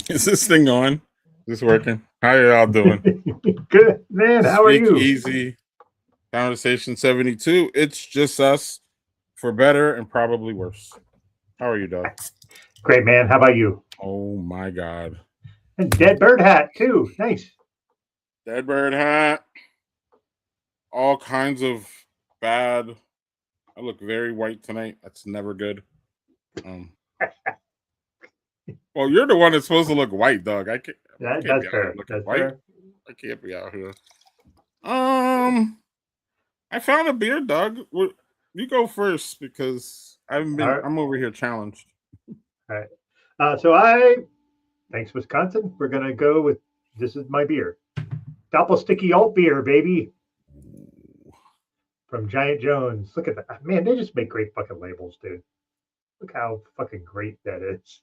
Is this thing on? Is this working? How are y'all doing? Good man. How are Speak you? Easy Conversation 72. It's just us for better and probably worse. How are you, Doug? Great man. How about you? Oh my God. And dead bird hat too. Nice. Dead bird hat. All kinds of bad. I look very white tonight. That's never good. Um, well, you're the one that's supposed to look white, Doug. I can't be That's out here fair. looking That's white. fair. I can't be out here. Um, I found a beer, Doug. You go first because All right. I'm over here challenged. All right. So thanks Wisconsin. We're gonna go with this is my beer. Doppel sticky alt beer, baby, from Giant Jones. Look at that, man. They just make great fucking labels, dude. Look how fucking great that is.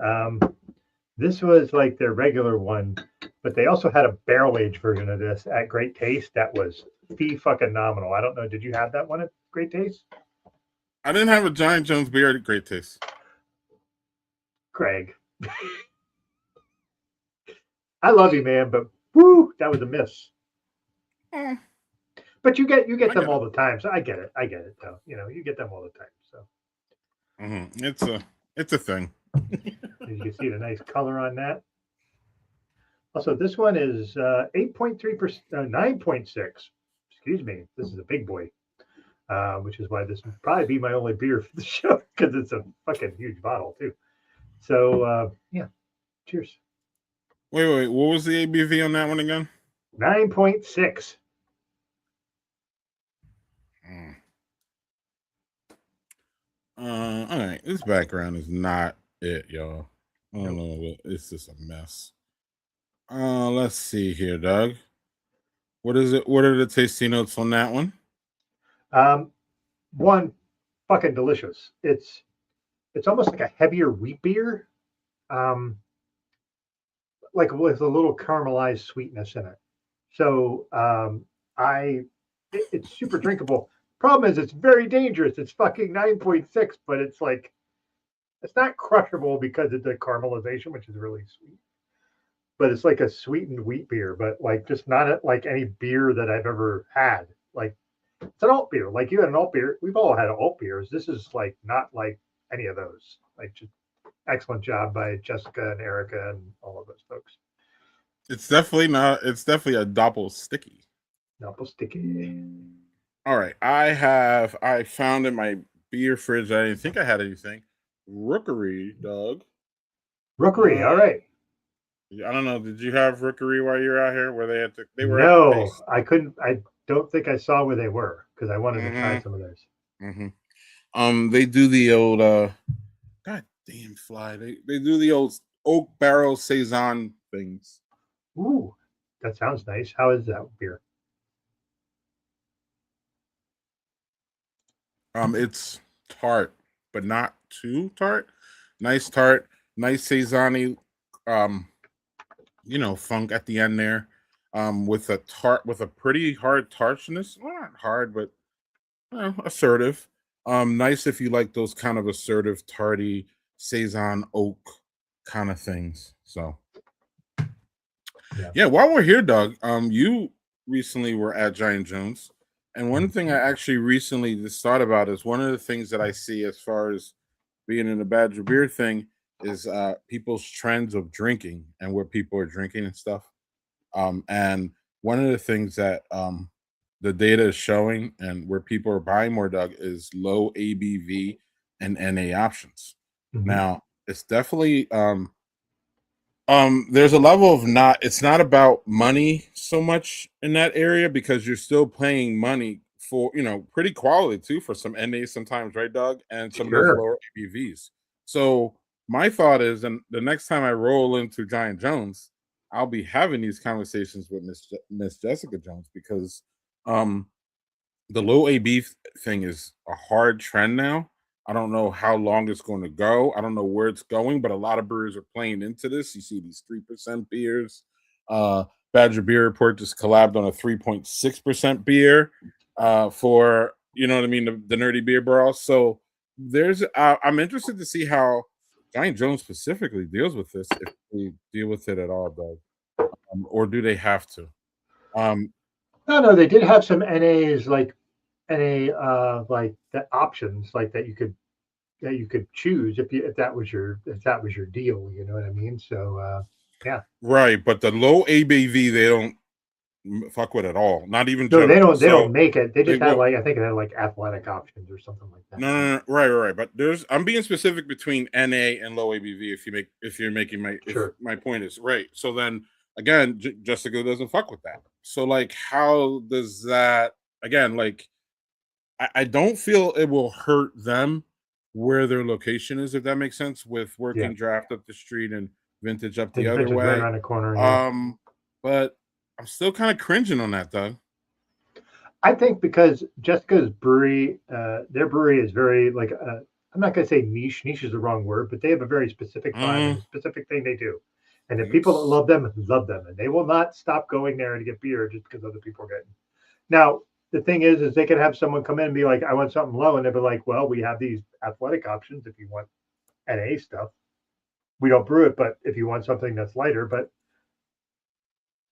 Um, this was like their regular one, but they also had a barrel aged version of this at Great Taste that was fee fucking nominal. I don't know. Did you have that one at Great Taste? I didn't have a Giant Jones beer at Great Taste. Craig, I love you, man, but woo, that was a miss. Eh, But you get I them get it. all the time, so I get it. I get it, though. You get them all the time. So It's a thing. as you can see the nice color on that. Also, this one is 8.3%, 9.6. Excuse me. This is a big boy, which is why this would probably be my only beer for the show because it's a fucking huge bottle too. So yeah, cheers. Wait. What was the ABV on that one again? 9.6. Mm. All right. This background is not it, y'all. I don't Nope. know. It's just a mess. Let's see here, Doug. What is it? What are the tasty notes on that one? Um, one fucking delicious. It's almost like a heavier wheat beer, um, like with a little caramelized sweetness in it. So I, it's super drinkable. Problem is, it's very dangerous. It's fucking 9.6, but it's like it's not crushable because of the caramelization, which is really sweet. But it's like a sweetened wheat beer, but like just not like any beer that I've ever had. Like it's an alt beer. Like you had an alt beer. We've all had alt beers. This is like not like any of those. Like just excellent job by Jessica and Erica and all of those folks. It's definitely not. It's definitely a double sticky. Apple sticky. All right. I found in my beer fridge. I didn't think I had anything. Rookery, Doug. Rookery. Uh, All right. I don't know. Did you have Rookery while you were out here? Where they were at the No, taste. I couldn't. I don't think I saw where they were because I wanted to try Mm-hmm. some of those. Mm-hmm. They do the old God damn fly. They do the old oak barrel saison things. Ooh, that sounds nice. How is that beer? It's tart, but not too tart. Nice tart, nice saison um, funk at the end there. With a tart with a pretty hard tartness. Well, not hard, but assertive. Nice if you like those kind of assertive, tarty saison oak kind of things. So Yeah. yeah, while we're here, Doug, you recently were at Giant Jones, and one thing I actually recently just thought about is one of the things that I see as far as being in the Badger beer thing is people's trends of drinking and where people are drinking and stuff. And one of the things that the data is showing and where people are buying more, Doug, is low ABV and NA options. Hmm. Now, it's definitely there's a level of not it's not about money so much in that area because you're still paying money for pretty quality too for some NA sometimes, right, Doug? And some of those Sure. lower ABVs. So my thought is, and the next time I roll into Giant Jones, I'll be having these conversations with Miss Jessica Jones because um the low AB thing is a hard trend now. I don't know how long it's going to go. I don't know where it's going, but a lot of brewers are playing into this. You see these 3% beers. Uh, Badger Beer Report just collabed on a 3.6% beer for, you know what I mean, the nerdy beer brawl. So I'm interested to see how Giant Jones specifically deals with this, if they deal with it at all, Doug, or do they have to? Um, No, they did have some NAs like NA like the options like that you could choose if that was your deal. You know what I mean? So yeah. right, but the low ABV they don't fuck with at all. Not even No, Jetta. they don't So make it. They they just had will. like I think it had like athletic options or something like that. No, no, no, right. But there's I'm being specific between NA and low ABV. If you're making my if Sure. my point is right. So then again, Jessica doesn't fuck with that. So like, how does that again? Like, I don't feel it will hurt them where their location is, if that makes sense. With Yeah. working draft up the street and vintage up the And other Finch is right way. around the corner. Yeah. But I'm still kind of cringing on that though. I think because Jessica's brewery, their brewery is very like I'm not gonna say niche. Niche is the wrong word, but they have a very specific vibe and Mm, a specific thing they do. And the people that it's love them, and they will not stop going there to get beer just because other people are getting. Now the thing is they could have someone come in and be like, I want something low, and they'll be like, well, we have these athletic options if you want NA stuff. We don't brew it, but if you want something that's lighter, but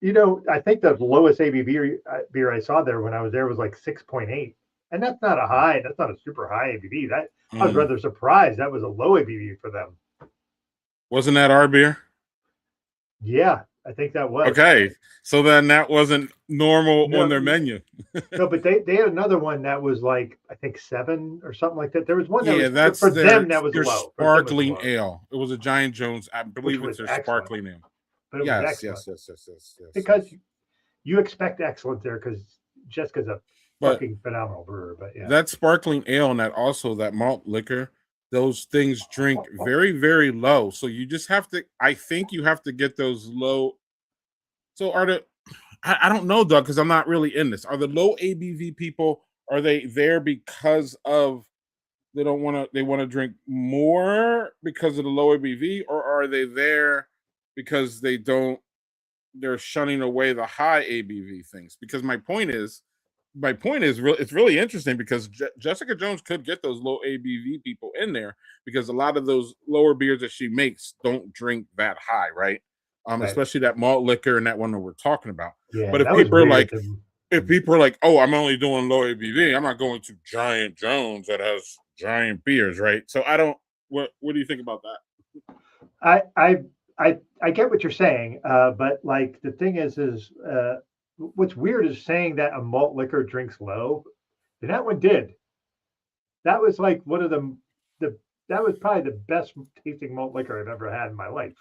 I think the lowest ABV beer I saw there when I was there was like 6.8. And that's not a high, that's not a super high ABV. That I was mm. rather surprised that was a low ABV for them. Wasn't that our beer? Yeah, I think that was. Okay, so then that wasn't normal on No, their menu. no, but they had another one that was like I think 7 or something like that. There was one that Yeah, was that's for them that was their low. For them it was sparkling low, ale. It was a Giant Jones. I which believe it's was their excellent. sparkling ale. But it was Yes, excellent yes, yes, yes, yes, yes, because yes. you expect excellence there because Jessica's a But fucking phenomenal brewer. But yeah, that sparkling ale and that malt liquor, those things drink very, very low. So you just have to. I think you have to get those low. So are the I don't know, Doug, because I'm not really in this. Are the low ABV people, are they there because of they want to drink more because of the low ABV, or are they there because they're shunning away the high ABV things? Because my point is real. It's really interesting because Jessica Jones could get those low ABV people in there because a lot of those lower beers that she makes don't drink that high, right? right. Especially that malt liquor and that one that we're talking about. Yeah, But that was weird. if people are like, oh, I'm only doing low ABV, I'm not going to Giant Jones that has giant beers, right? So I don't. What do you think about that? I I I get what you're saying, but like the thing is what's weird is saying that a malt liquor drinks low. And that one did. That was like one of the that was probably the best tasting malt liquor I've ever had in my life.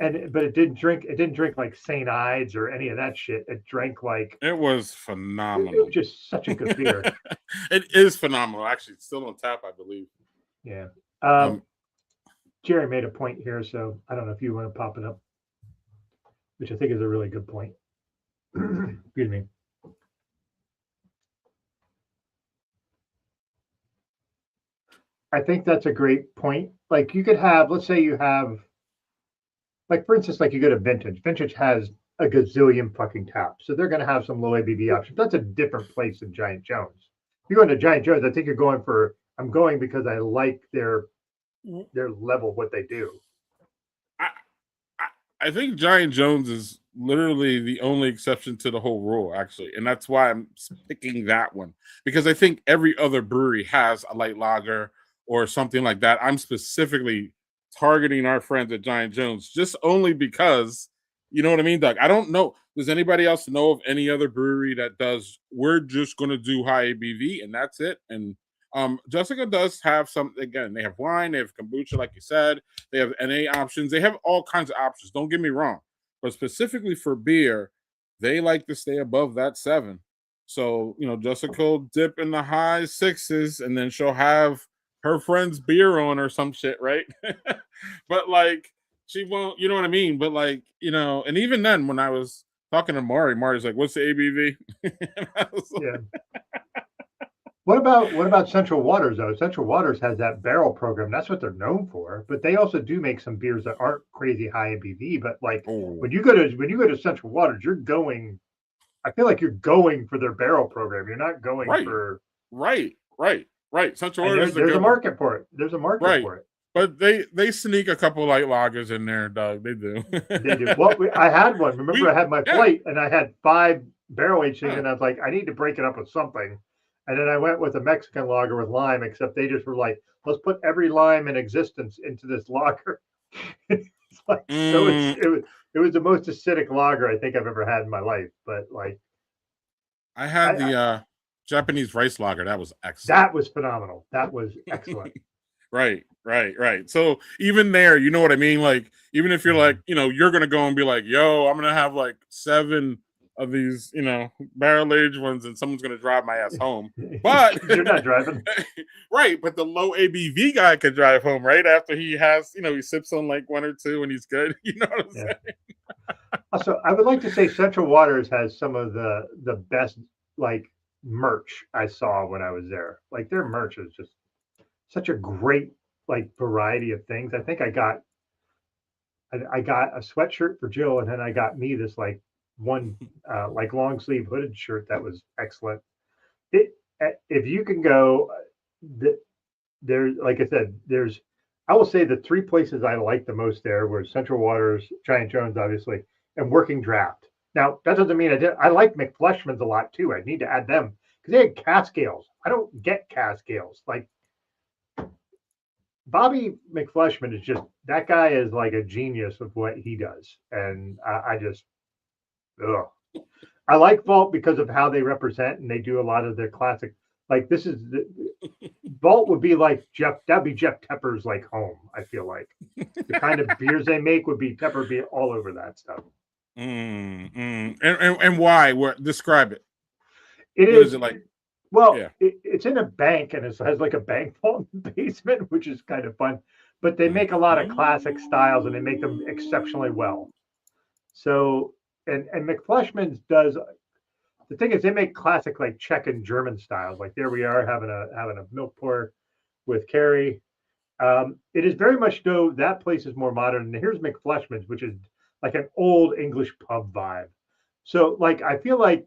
And but it didn't drink like St. Ides or any of that shit. It drank like It was it was phenomenal. just such a good beer. It is phenomenal. Actually, it's still on tap, I believe. Yeah. Um, Um, Jerry made a point here, so I don't know if you want to pop it up, which I think is a really good point. Excuse me. I think that's a great point. Like you could have, let's say you have, like for instance, like you go to Vintage. Vintage has a gazillion fucking taps, so they're going to have some low ABV options. That's a different place than Giant Jones. If you go into Giant Jones, I think you're going for. I'm going because I like their level of what they do. I, I think Giant Jones is literally the only exception to the whole rule, actually, and that's why I'm picking that one because I think every other brewery has a light lager or something like that. I'm specifically targeting our friends at Giant Jones just only because you know what I mean, Doug. I don't know. Does anybody else know of any other brewery that does? We're just going to do high ABV and that's it. And Jessica does have some. Again, they have wine, they have kombucha, like you said. They have NA options. They have all kinds of options. Don't get me wrong, but specifically for beer, they like to stay above that 7. So Jessica will dip in the high 6s, and then she'll have her friend's beer on or some shit, right? But like she won't, you know what I mean? But like and even then, when I was talking to Mari's like, "What's the ABV?" And I was Yeah. like, What about Central Waters though? Central Waters has that barrel program. That's what they're known for. But they also do make some beers that aren't crazy high ABV. But like "Oh, when you go to Central Waters, you're going. I feel like you're going for their barrel program. You're not going right, for. right, right, right." Central And Orders is a there's a good one, market for it. There's a market right? for it. But they sneak a couple light lagers in there, Doug. They do. They do. Well, I had one. Remember, I we had my yeah. flight, and I had 5 barrel aged things, Huh. and I was like, I need to break it up with something. And then I went with a Mexican lager with lime, except they just were like, let's put every lime in existence into this lager. It's like so. Mm, It was the most acidic lager I think I've ever had in my life. But like, I had I the Japanese rice lager. That was excellent. that was phenomenal. That was excellent. Right, right, right. So even there, you know what I mean? Like, even if you're like, Mhm. you're gonna go and be like, yo, I'm gonna have like 7 of these, barrel aged ones, and someone's gonna drive my ass home. But Because you're not driving. right, but the low ABV guy could drive home right after he has, he sips on like 1 or 2 and he's good. You know what I'm Yeah. saying? Also, I would like to say Central Waters has some of the best like merch I saw when I was there. Like their merch is just such a great like variety of things. I got a sweatshirt for Jill, and then I got me this like one like long sleeve hooded shirt that was excellent. It if you can go, th- there like I said, there's I will say the 3 places I liked the most there were Central Waters, Giant Jones, obviously, and Working Draft. Now that doesn't mean I like McFleshman's a lot too. I need to add them because they had cask ales. I don't get cask ales. Like Bobby McFleshman is just that guy is like a genius of what he does, and I just ugh. I like Vault because of how they represent and they do a lot of their classic. Like this is Vault would be like that'd be Jeff Tepper's like home. I feel like the kind of beers they make would be Tepper be all over that stuff. And why? What? Describe it. It What is is it like? well, Yeah. it's in a bank and it has like a bank vault in the basement, which is kind of fun. But they make a lot of classic styles and they make them exceptionally well. So and McFleshman's does the thing is they make classic like Czech and German styles. Like there we are having a milk pour with Carrie. It is very much though that place is more modern. And here's McFleshman's, which is like an old English pub vibe. So like I feel like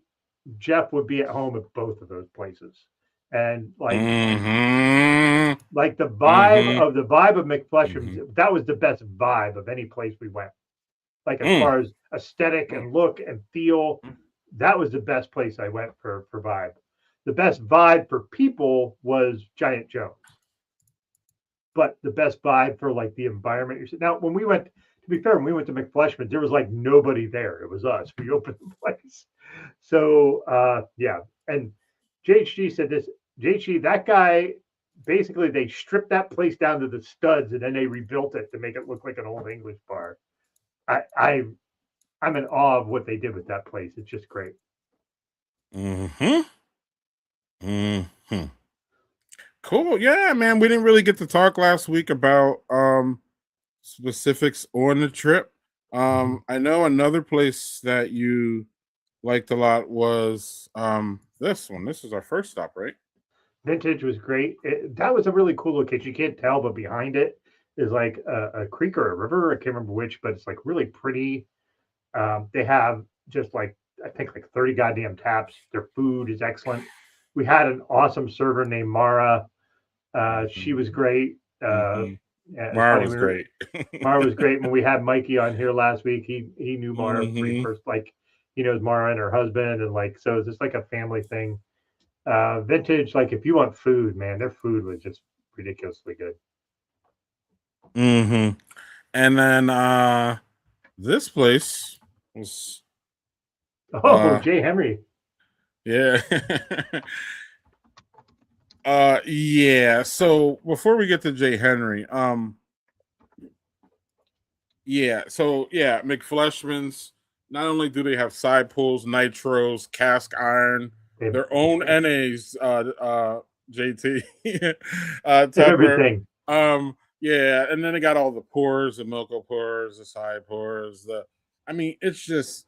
Jeff would be at home at both of those places. And Mm-hmm. like Mm-hmm. the vibe of Mm-hmm. McFleshman's, that was the best vibe of any place we went. Like as Mm, far as aesthetic mm, and look and feel, mm. that was the best place I went for vibe. The best vibe for people was Giant Jones, but the best vibe for like the environment. Now, when we went, to be fair, when we went to McFleshman, there was like nobody there. It was us. We opened the place. So yeah, and JHG said this. JHG, that guy, basically they stripped that place down to the studs and then they rebuilt it to make it look like an old English bar. I, I I'm in awe of what they did with that place. It's just great. Mm-hmm. Mm-hmm. Cool. Yeah, man. We didn't really get to talk last week about specifics on the trip. Mhm. I know another place that you liked a lot was this one. This is our first stop, right? Vintage was great. That was a really cool location. You can't tell, but behind it is like a creek or a river. I can't remember which, but it's like really pretty. They have just like I think like 30 goddamn taps. Their food is excellent. We had an awesome server named Mara. She was Mm-hmm. great. Mm-hmm. Yeah, it's Mara funny. was great. Mara was great when we had Mikey on here last week. He knew Mara pretty Mm-hmm. first, like he knows Mara and her husband, and like so it's just like a family thing. Vintage, like if you want food, man, their food was just ridiculously good. Mm-hmm. And then this place was Oh, uh Jay Henry. yeah. Yeah. So before we get to Jay Henry, yeah, so yeah, McFleshman's, not only do they have side pulls, nitros, cast iron, They have, their own they NAs, JT, have Tepper. everything. Yeah, and then they got all the pours, the Milko pours, the side pours, I mean, it's just,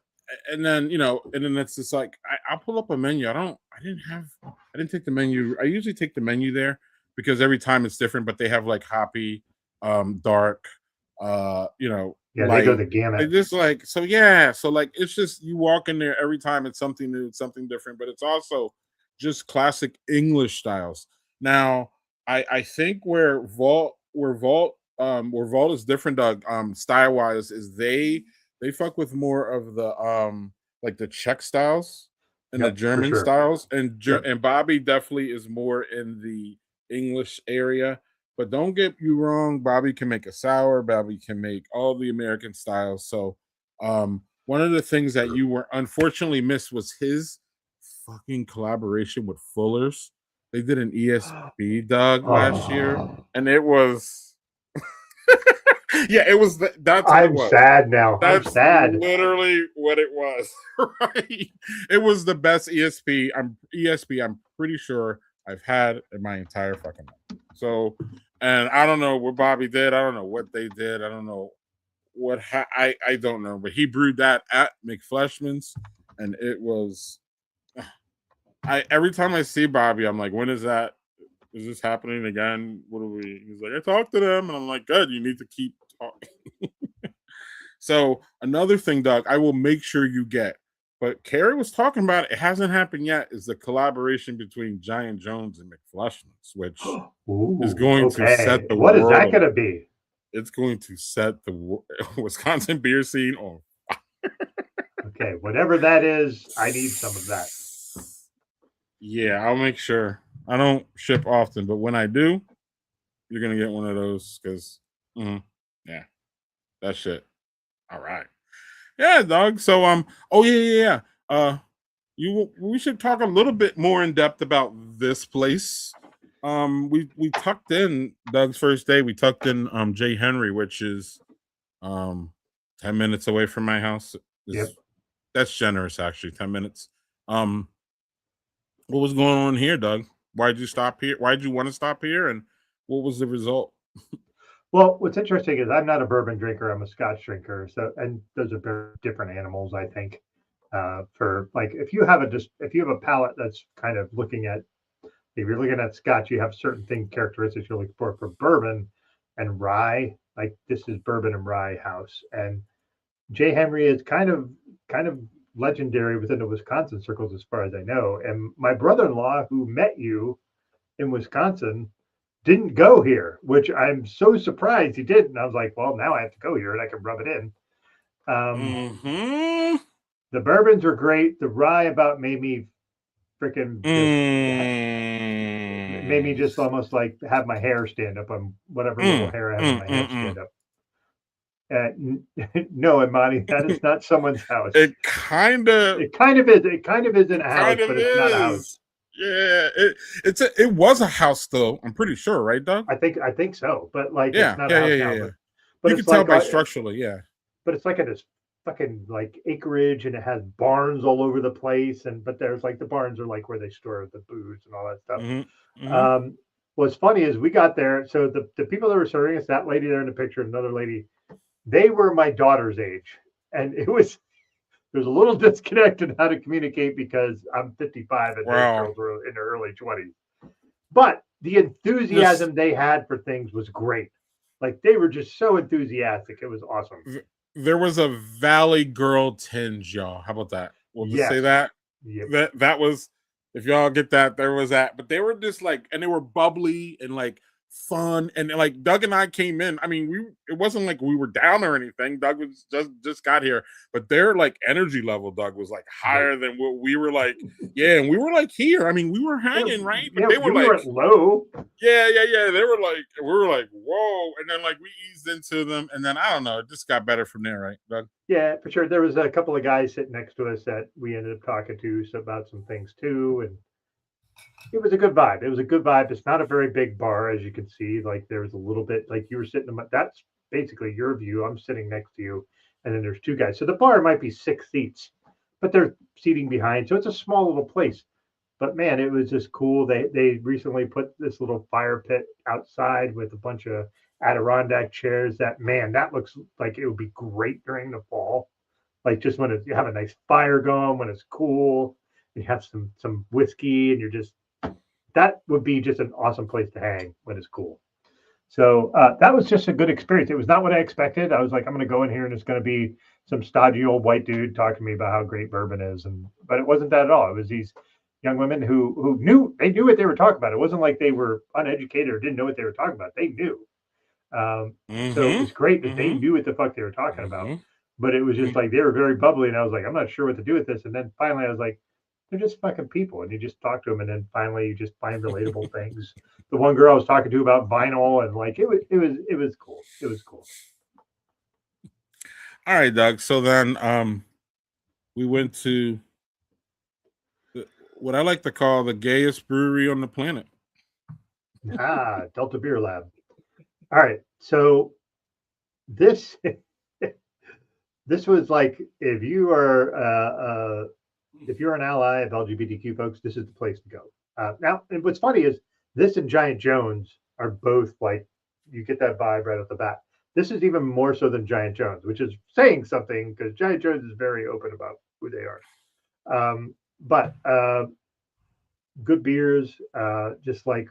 and then and then it's just like I'll pull up a menu. I didn't take the menu. I usually take the menu there because every time it's different, but they have like hoppy, dark, Yeah, they go light. the Like gamut. this, like so, yeah. So like it's just you walk in there every time it's something new, it's something different, but it's also just classic English styles. Now, I think where Vault Revolt is different, Doug. Style wise, is they fuck with more of the like the Czech styles and the Yep, for German sure. styles, Yep. and Bobby definitely is more in the English area. But don't get you wrong, Bobby can make a sour. Bobby can make all the American styles. So, one of the things that you were unfortunately missed was his fucking collaboration with Fuller's. They did an ESP, Doug, last year, Oh, and it was yeah, it was that's what it I'm was. sad now. I'm That's sad. literally what it was, right? It was the best ESP I'm pretty sure I've had in my entire fucking life. So, and I don't know what Bobby did. I don't know what they did. I don't know I don't know, but he brewed that at McFleshman's, and it was. I every time I see Bobby, I'm like, when is that? Is this happening again? What are we? He's like, I talked to them, and I'm like, good. You need to keep talking. So another thing, Doug, I will make sure you get. But Carrie was talking about it. It hasn't happened yet. Is the collaboration between Giant Jones and McFleshman's, which is Ooh, going to okay. set the What is that world. going to be? It's going to set the Wisconsin beer scene on. Okay, whatever that is, I need some of that. Yeah, I'll make sure. I don't ship often, but when I do, you're gonna get one of those because, yeah, that shit. All right. Yeah, dog. So oh yeah. We should talk a little bit more in depth about this place. We tucked in Doug's first day. We tucked in J. Henry, which is 10 minutes away from my house. Yep. Is That's generous actually. 10 minutes. Um, what was going on here, Doug? Why did you stop here? Why did you want to stop here? And what was the result? Well, what's interesting is I'm not a bourbon drinker. I'm a Scotch drinker. So, and those are very different animals, I think. For like, if you have a palate that's kind of looking at, if you're looking at Scotch, you have certain characteristics you're looking for bourbon and rye. Like this is bourbon and rye house, and J. Henry is kind of legendary within the Wisconsin circles, as far as I know. And my brother-in-law, who met you in Wisconsin, didn't go here, which I'm so surprised he did. And I was like, well, now I have to go here and I can rub it in. Um, Mm-hmm. the bourbons were great. The rye about made me freaking just made me Mm. just almost like have my hair stand up on whatever little Mm. hair I have on Mm. my head stand Mm. up. No, Imani, that is not someone's house. It kind of It kind of is. It kind of isn't a house, kind of but it's not a house. is. Yeah, it was a house though. I'm pretty sure, right, Doug? I think so, but like it's Yeah, not a yeah, house yeah, yeah, now. yeah. But You it's can tell like by structurally, yeah. but it's like a this fucking like acreage, and it has barns all over the place. And but there's like the barns are like where they store the booze and all that stuff. Mm-hmm. Mm-hmm. What's funny is we got there. So the people that were serving us, that lady there in the picture, another lady, they were my daughter's age, and there's a little disconnect in how to communicate because I'm 55 and those Wow. girls were in their early 20s. But the This enthusiasm they had for things was great. Like they were just so enthusiastic. It was awesome. there was a Valley Girl tinge, y'all. How about that? We'll just say Yes. that. Yep. That was, if y'all get that, there was that. But they were just like, and they were bubbly and like fun, and like Doug and I came in. I mean, it wasn't like we were down or anything. Doug was just got here, but their like energy level, Doug, was like Right. higher than what we were like. Yeah, and we were like here. I mean, we were Yeah, hanging, right? But yeah, they were we like, were at low. yeah. They were like, we were like, whoa, and then like we eased into them, and then I don't know, it just got better from there, right, Doug? Yeah, for sure. There was a couple of guys sitting next to us that we ended up talking to about some things too, and it was a good vibe. It was a good vibe. It's not a very big bar, as you can see. Like there was a little bit, like you were sitting. That's basically your view. I'm sitting next to you, and then there's two guys. So the bar might be 6 seats, but they're seating behind. So it's a small little place. But man, it was just cool. They recently put this little fire pit outside with a bunch of Adirondack chairs. That man, that looks like it would be great during the fall. Like just when you have a nice fire going, when it's cool, you have some whiskey, and you're just that would be just an awesome place to hang when it's cool. So that was just a good experience. It was not what I expected. I was like, I'm going to go in here and it's going to be some stodgy old white dude talking to me about how great bourbon is, and but it wasn't that at all. It was these young women who knew what they were talking about. It wasn't like they were uneducated or didn't know what they were talking about. They knew. So it was great that they Mm-hmm. knew what the fuck they were talking about. Mm-hmm. But it was just like they were very bubbly, and I was like, I'm not sure what to do with this. And then finally, I was like, they're just fucking people, and you just talk to them, and then finally, you just find relatable things. The one girl I was talking to about vinyl, and like it was cool. It was cool. All right, Doug. So then we went to what I like to call the gayest brewery on the planet. Delta Beer Lab. All right, so this this was like if you're an ally of LGBTQ folks, this is the place to go. Now, and what's funny is this and Giant Jones are both like you get that vibe right off the bat. This is even more so than Giant Jones, which is saying something because Giant Jones is very open about who they are. But good beers, just like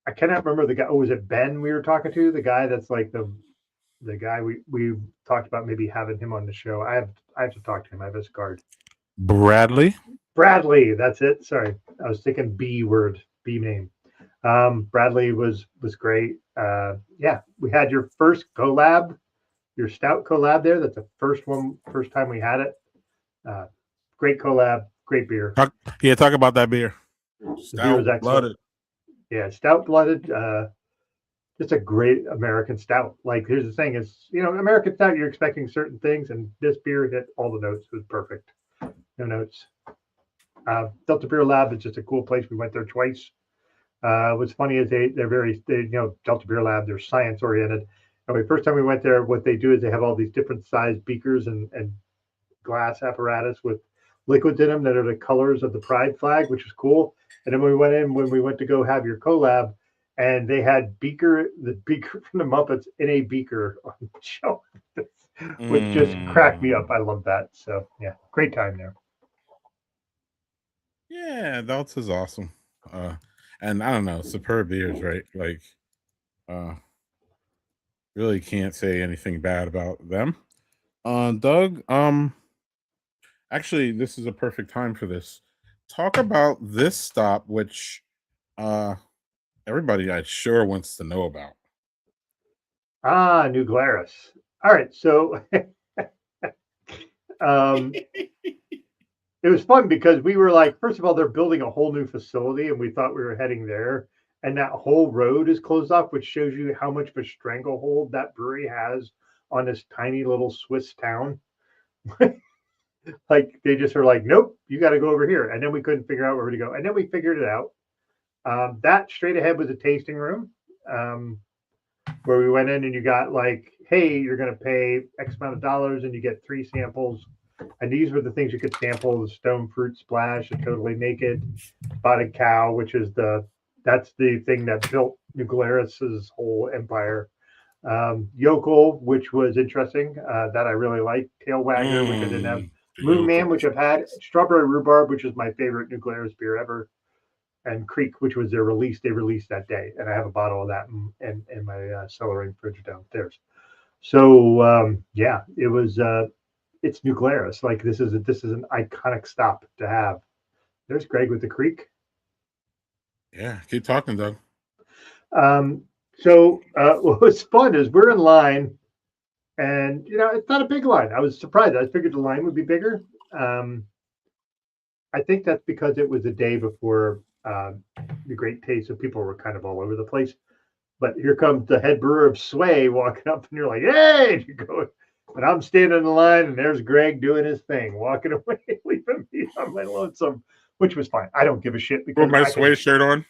I cannot remember the guy. Oh, was it Ben we were talking to? The guy that's like the guy we talked about maybe having him on the show. I have to talk to him. I have his card. Bradley. Bradley, that's it. Sorry, I was thinking B word, B name. Bradley was great. Yeah, we had your first collab, your stout collab there. That's the first time we had it. Uh, Great collab, great beer. Talk about that beer. The beer was excellent. Blooded. Yeah, stout blooded. Just a great American stout. Like, here's the thing: is American stout, you're expecting certain things, and this beer hit all the notes. It was perfect. No notes. Delta Beer Lab is just a cool place. We went there twice. What's funny is Delta Beer Lab, they're science oriented. And the first time we went there, what they do is they have all these different sized beakers and glass apparatus with liquids in them that are the colors of the pride flag, which is cool. And then when we went to go have your collab, and they had the beaker from the Muppets in a beaker on the show, which just cracked me up. I love that. So yeah, great time there. Yeah, Delta's awesome. And I don't know, superb beers, right? Like, really can't say anything bad about them. Doug, actually, this is a perfect time for this. Talk about this stop, which everybody I'm sure wants to know about. New Glarus. All right, so it was fun because we were like, first of all, they're building a whole new facility, and we thought we were heading there. And that whole road is closed off, which shows you how much of a stranglehold that brewery has on this tiny little Swiss town. Like they just are like, nope, you got to go over here. And then we couldn't figure out where to go. And then we figured it out. That straight ahead was a tasting room where we went in and you got like, hey, you're going to pay X amount of dollars and you get 3 samples. And these were the things you could sample: the Stone Fruit Splash, the Totally Naked, Spotted Cow, which is that's the thing that built New Glarus's whole empire. Yokel, which was interesting, that I really liked. Tail Wagger, which I didn't have. Moon Man, which I've had. Strawberry Rhubarb, which is my favorite New Glarus beer ever. And Creek, which was their release. They released that day, and I have a bottle of that in my cellaring fridge downstairs. So yeah, it was. It's New Glarus. Like this is an iconic stop to have. There's Greg with the Creek. Yeah, keep talking, Doug. So what was fun is we're in line, and it's not a big line. I was surprised. I figured the line would be bigger. I think that's because it was the day before the Great Taste, so people were kind of all over the place. But here comes the head brewer of Sway walking up, and you're like, "Hey!" And you go, but I'm standing in the line, and there's Greg doing his thing, walking away, leaving me on my lonesome, which was fine. I don't give a shit because with my Sway shirt on.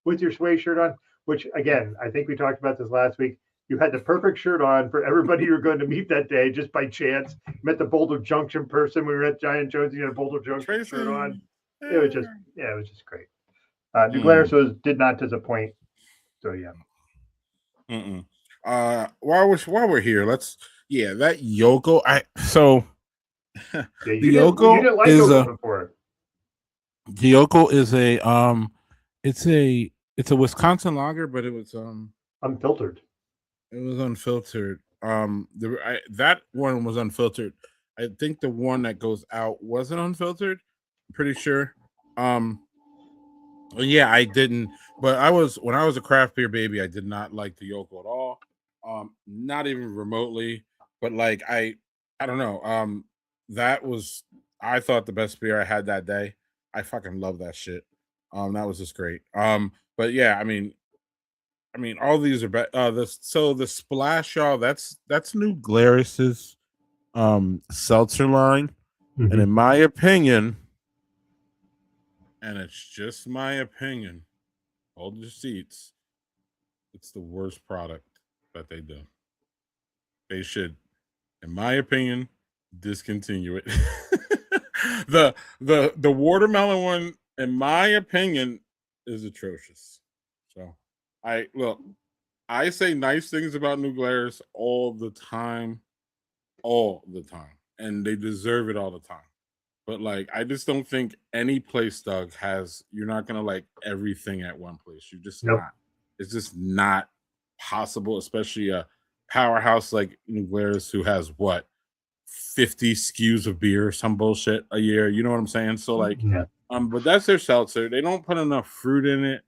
With your Sway shirt on, which again, I think we talked about this last week. You had the perfect shirt on for everybody you were going to meet that day, just by chance. Met the Boulder Junction person. We were at Giant Jones. You had a Boulder Junction shirt on. It was just great. New Glarus did not disappoint. So yeah. While we're here, that Yokel. The Yokel is the Yokel is it's a Wisconsin lager, but it was unfiltered. It was unfiltered. That one was unfiltered. I think the one that goes out wasn't unfiltered. I'm pretty sure. Yeah, I didn't. But when I was a craft beer baby, I did not like the Yokel at all. Not even remotely, but like I don't know. That was, I thought, the best beer I had that day. I fucking love that shit. That was just great. But yeah, I mean, all these are the Splash, y'all. That's New Glarus's seltzer line, and in my opinion, and it's just my opinion, hold your seats. It's the worst product that they do. They should, in my opinion, discontinue it. The watermelon one, in my opinion, is atrocious. So I look, I say nice things about New Glarus all the time, and they deserve it all the time. But like, I just don't think any place, Doug, has, you're not gonna like everything at one place. You're just Nope. not. It's just not possible, especially a powerhouse like New Glarus, who has what, 50 SKUs of beer, some bullshit a year. You know what I'm saying? So like, Yeah. but that's their seltzer. They don't put enough fruit in it.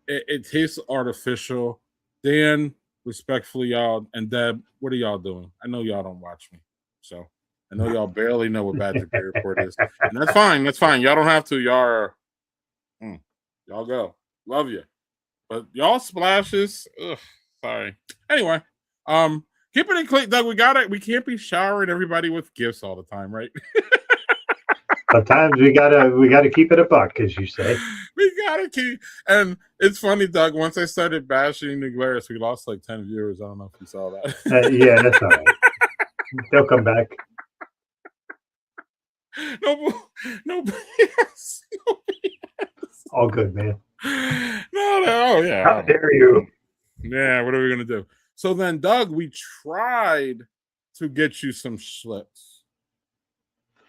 It tastes artificial. Dan, respectfully, y'all, and Deb, what are y'all doing? I know y'all don't watch me, so I know y'all barely know what Badger Beer Report is, and that's fine. That's fine. Y'all don't have to. Y'all go. Love you, but y'all splashes. Ugh, sorry. Anyway, keep it in clean, Doug. We got it. We can't be showering everybody with gifts all the time, right? Sometimes we gotta keep it a buck, as you say. We gotta keep. And it's funny, Doug. Once I started bashing New Glarus, we lost like 10 viewers. I don't know if you saw that. Yeah, that's all right. They'll come back. No, no BS. No BS. All good, man. No, oh yeah. How dare you? Yeah, what are we gonna do? So then, Doug, we tried to get you some Schlitz.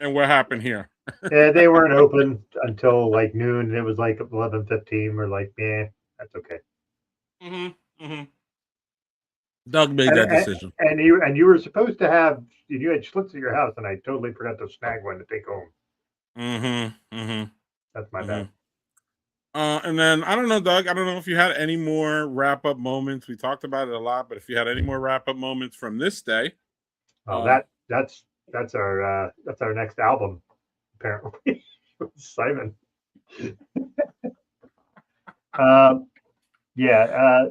And what happened here? Yeah, they weren't open until like noon, and it was like 11:15. We're like, man, that's okay. Doug made that decision. And you were supposed to have, you had Schlitz at your house, and I totally forgot to snag one to take home. That's my bad. And then I don't know, Doug. I don't know if you had any more wrap up moments. We talked about it a lot, but if you had any more wrap up moments from this day, That's our next album, apparently. Simon. Yeah,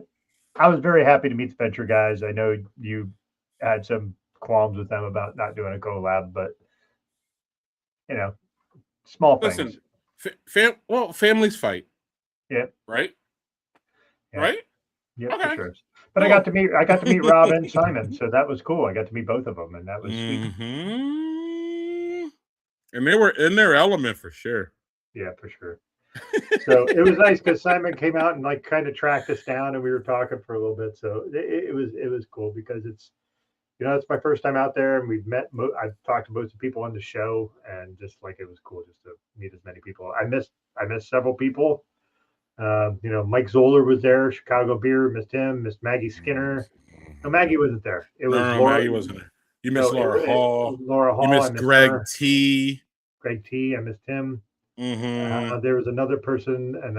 I was very happy to meet the Venture guys. I know you had some qualms with them about not doing a collab, but you know, small listen, things. families fight. Yeah. Right. Yeah. Right. Yeah, Okay. for sure. But Cool. I got to meet Rob and Simon, so that was cool. I got to meet both of them, and that was sweet. And they were in their element for sure. Yeah, for sure. So it was nice because Simon came out and like kind of tracked us down, and we were talking for a little bit. So it was cool because it's it's my first time out there, and we've met. I've talked to most of the people on the show, and just like it was cool just to meet as many people. I missed several people. Mike Zoller was there, Chicago Beer, missed him, missed Maggie Skinner. No, Maggie wasn't there. It was Laura. Maggie wasn't there. You missed Laura Hall. Laura Hall. You missed Greg T. Greg T. I missed him. There was another person, and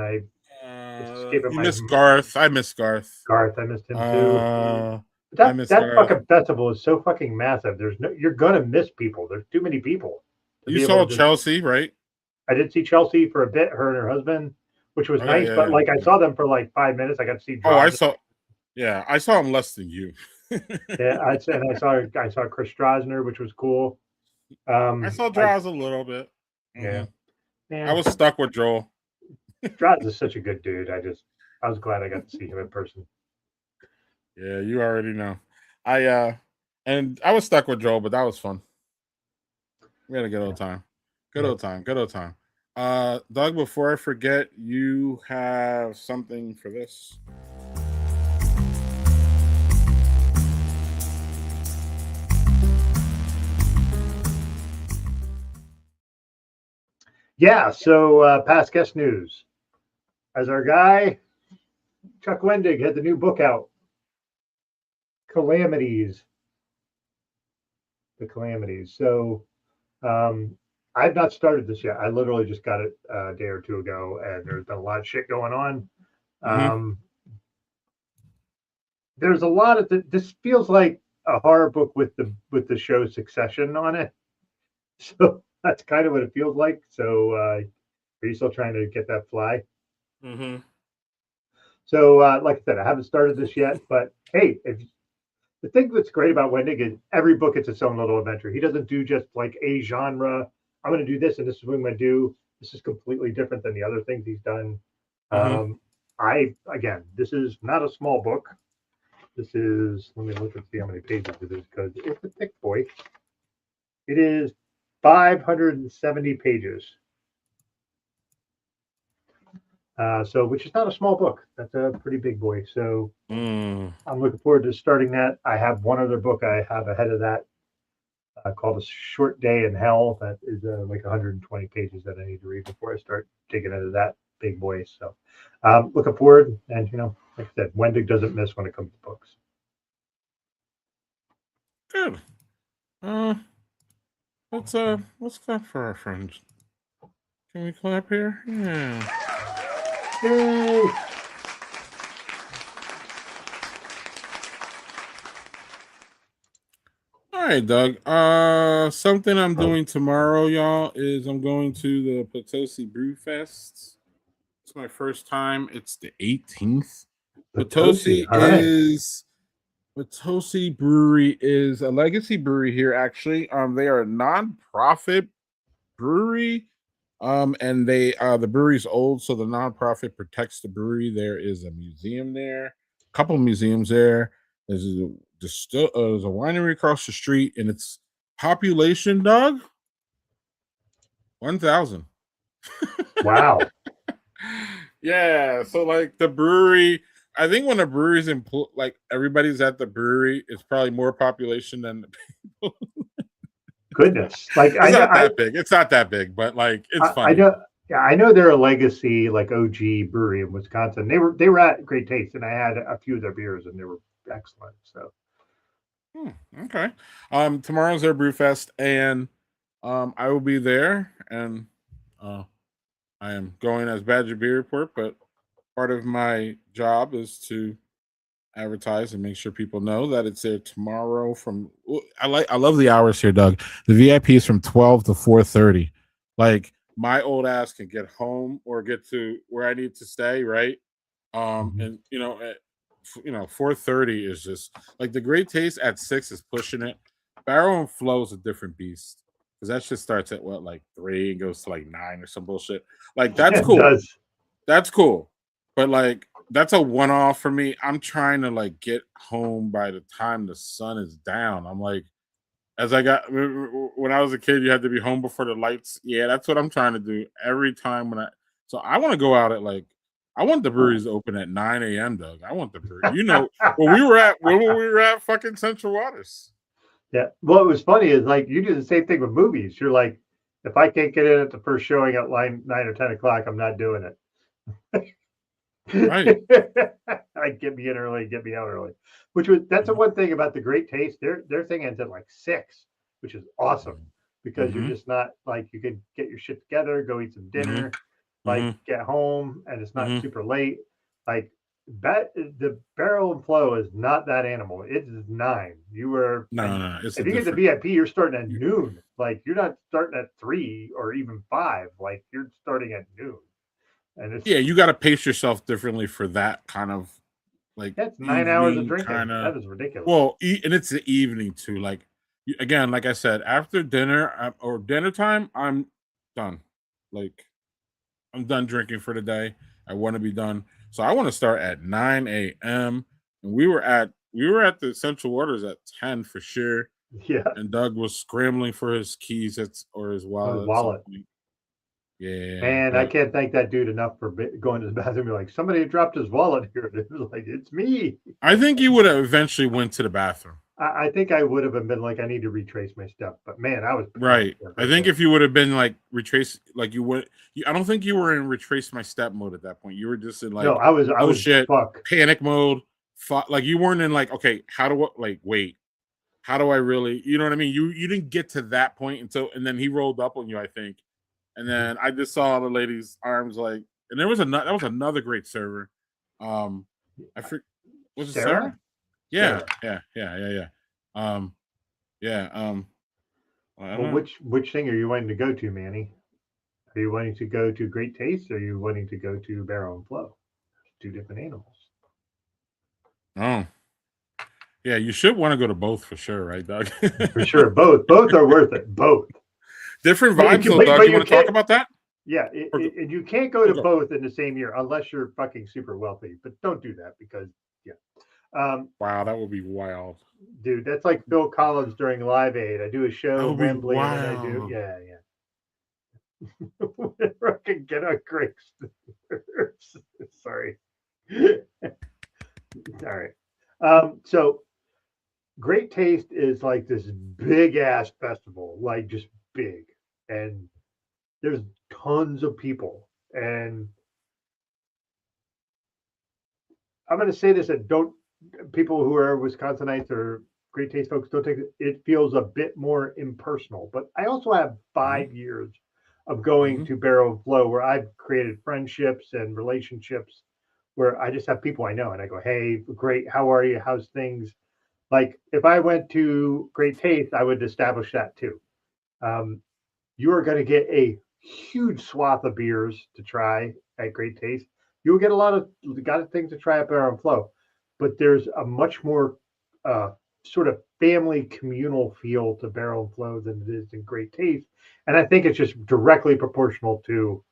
you missed Garth. I missed Garth. Garth, I missed him too. That fucking festival is so fucking massive. You're gonna miss people. There's too many people. You saw Chelsea, right? I did see Chelsea for a bit, her and her husband, which was nice. But I saw them for like 5 minutes. I got to see. I saw him less than you. Yeah, I saw Chris Strasner, which was cool. I saw Draws a little bit. Yeah. I was stuck with Joel. Draws is such a good dude. I was glad I got to see him in person. Yeah, you already know. And I was stuck with Joel, but that was fun. We had a good old time. Good old time. Doug, before I forget, you have something for this. Yeah, so past guest news. As our guy, Chuck Wendig, had the new book out, Calamities. The Calamities. So I've not started this yet. I literally just got it a day or two ago, and there's been a lot of shit going on. there's a lot of this feels like a horror book with the show Succession on it. So that's kind of what it feels like. So are you still trying to get that fly? Mm-hmm. So like I said, I haven't started this yet, but hey, if the thing that's great about Wendig is every book it's its own little adventure. He doesn't do just like a genre. I'm going to do this, and this is what I'm going to do. This is completely different than the other things he's done. Mm-hmm. I again, this is not a small book. This is let me look and see how many pages it is because it's a thick boy. It is 570 pages. So which is not a small book. That's a pretty big boy. So Mm. I'm looking forward to starting that. I have one other book I have ahead of that called A Short Day in Hell. That is like 120 pages that I need to read before I start digging into that big boy. So looking forward. And, like I said, Wendig doesn't miss when it comes to books. Good. Let's clap for our friends. Can we clap here? Yeah. Yay! All right, Doug. Something I'm doing tomorrow, y'all, is I'm going to the Potosi Brew Fest. It's my first time. It's the 18th. Potosi. All right. Potosi Brewery is a legacy brewery here. Actually, they are a nonprofit brewery. And the brewery's old, so the nonprofit protects the brewery. There is a museum there, a couple of museums there. There's a winery across the street, and its population, Doug, 1,000. Wow. Yeah, so like the brewery, I think when a brewery's like everybody's at the brewery, it's probably more population than the people. Goodness. Like It's not that big. It's not that big, but like it's I funny. know. Yeah, I know they're a legacy like OG brewery in Wisconsin. They were at Great Taste, and I had a few of their beers, and they were excellent. So Okay. Tomorrow's their brew fest, and I will be there, and uh, I am going as Badger Beer Report, but part of my job is to advertise and make sure people know that it's there tomorrow. I love the hours here, Doug. The VIP is from 12 to 4:30. Like my old ass can get home or get to where I need to stay, right? mhm. And 4:30 is just like the Great Taste at 6 is pushing it. Barrel and Flow is a different beast because that shit starts at what, like 3 and goes to like 9 or some bullshit. Like that's It cool. does. That's cool. But like that's a one off for me. I'm trying to like get home by the time the sun is down. I'm like, as I got when I was a kid, you had to be home before the lights. Yeah, that's what I'm trying to do every time so I want to go out at like I want the breweries open at 9 a.m. Doug. I want the brewery. When we were at fucking Central Waters. Yeah. What was funny is like you do the same thing with movies. You're like, if I can't get in at the first showing at line 9 or 10 o'clock, I'm not doing it. Right. Like get me in early, get me out early. That's the one thing about the Great Taste. Their thing ends at like 6, which is awesome because you're Mm-hmm. just not like you could get your shit together, go eat some Mm-hmm. dinner, like Mm-hmm. get home, and it's not Mm-hmm. super late. Like the Barrel and Flow is not that animal. It is 9. You were No, and no, it's a if you get the different. VIP, you're starting at noon. Like you're not starting at 3 or even 5. Like you're starting at noon, and it's Yeah, you got to pace yourself differently for that kind of like that's 9 hours of evening drinking. kind of. That is ridiculous. Well, and it's the evening too. Like again, like I said, after dinner or dinner time, I'm done. Like I'm done drinking for the day. I want to be done, so I want to start at 9 a.m. And we were at the Central Waters at 10 for sure. Yeah, And Doug was scrambling for his keys or his on his wallet at some wallet. point. Yeah, Man, I but can't thank that dude enough for going to the bathroom. Be like, somebody dropped his wallet here. It was like, it's me. I think you would have eventually went to the bathroom. I think I would have been like, I need to retrace my steps. But man, I was panicked Right. there for I a think second. if you would have been like retrace, like you would, I don't think you were in retrace my step mode at that point. You were just in No, like, I oh was shit, fuck. panic mode. Like you weren't in like, okay, how do I like wait? How do I really? You know what I mean? You didn't get to that point until, and then he rolled up on you, I think, and Mhm. then I just saw the lady's arms like, and that was another great server. Um, I forget, was it Sarah? Sarah? Yeah, So, yeah. Um, yeah. I don't well, know. which thing are you wanting to go to, Manny? Are you wanting to go to Great Taste, or are you wanting to go to Barrel and Flow? Two different animals. Oh, yeah. You should want to go to both for sure, right, Doug? For sure, both are worth it. Both, Different but you vibes, can, though, Doug. but You you want to talk can't. about that? Yeah, Or go? you can't go Oh, to go. both in the same year unless you're fucking super wealthy. But don't do that because yeah, Wow, that would be wild. dude, that's like Phil Collins during Live Aid. I do a That show in would be Wembley, and then I do wild. I can get on Greg's. Sorry. All right. So Great Taste is like this big ass festival, like just big, and there's tons of people. And I'm going to say this, and don't people who are Wisconsinites or Great Taste folks don't take it. It feels a bit more impersonal. But I also have Hmm. 5 years of going Hmm. to Barrel and Flow where I've created friendships and relationships where I just have people I know and I go, hey, great, how are you? How's things? Like if I went to Great Taste, I would establish that too. Um, you are going to get a huge swath of beers to try at Great Taste. You'll get a lot of things to try at Barrel and Flow, but there's a much more uh, sort of family communal feel to Barrel and Flow than it is in Great Taste, and I think it's just directly proportional to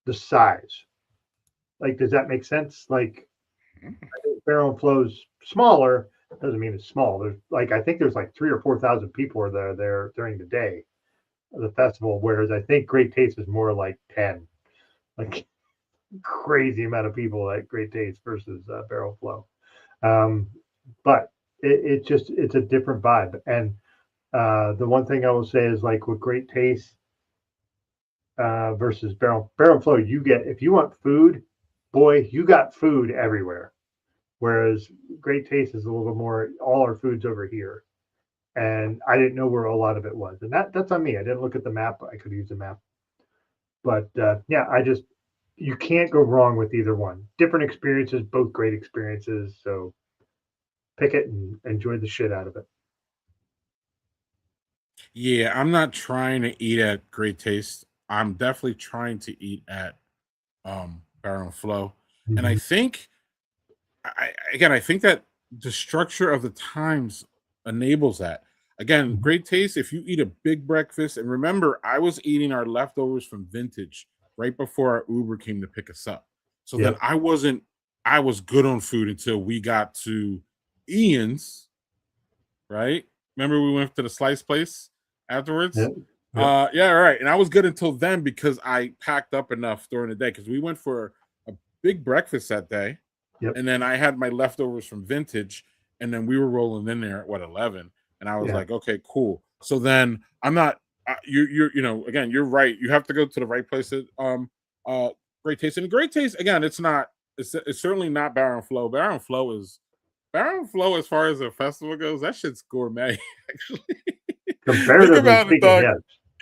the size. Like, does that make sense? Like, Barrel and Flow's smaller doesn't mean it's small. There's like I think there's like 3 or 4 thousand people are there during the day of the festival, whereas I think Great Taste is more like 10, like crazy amount of people at Great Taste versus Barrel Flow. Um, but it just it's a different vibe. And the one thing I will say is like with Great Taste versus Barrel Flow, you get if you want food, boy, you got food everywhere. Whereas Great Taste is a little more all our food's over here. And I didn't know where a lot of it was. And that's on me. I didn't look at the map. I could use a map. But yeah, I just you can't go wrong with either one. Different experiences, both great experiences. So pick it and enjoy the shit out of it. Yeah, I'm not trying to eat at Great Taste. I'm definitely trying to eat at Barrel and Flow. And I Mhm. think I think that the structure of the times enables that. Again, Mhm. Great Taste, if you eat a big breakfast, and remember, I was eating our leftovers from Vintage right before our Uber came to pick us up. So then Yep. I was good on food until we got to Ian's, right? Remember we went to the slice place afterwards? Yep. Yep. Yeah, right. And I was good until then because I packed up enough during the day because we went for a big breakfast that day, Yep. and then I had my leftovers from Vintage, and then we were rolling in there at what 11, and I was Yeah. like, okay, cool. So then I'm not you know again you're right. You have to go to the right place at uh Great Taste, and Great Taste again. It's certainly not Barrel and Flow. Barrel and Flow as far as a festival goes. That shit's gourmet. Actually, think Comparatively about it, speaking, dog. yes,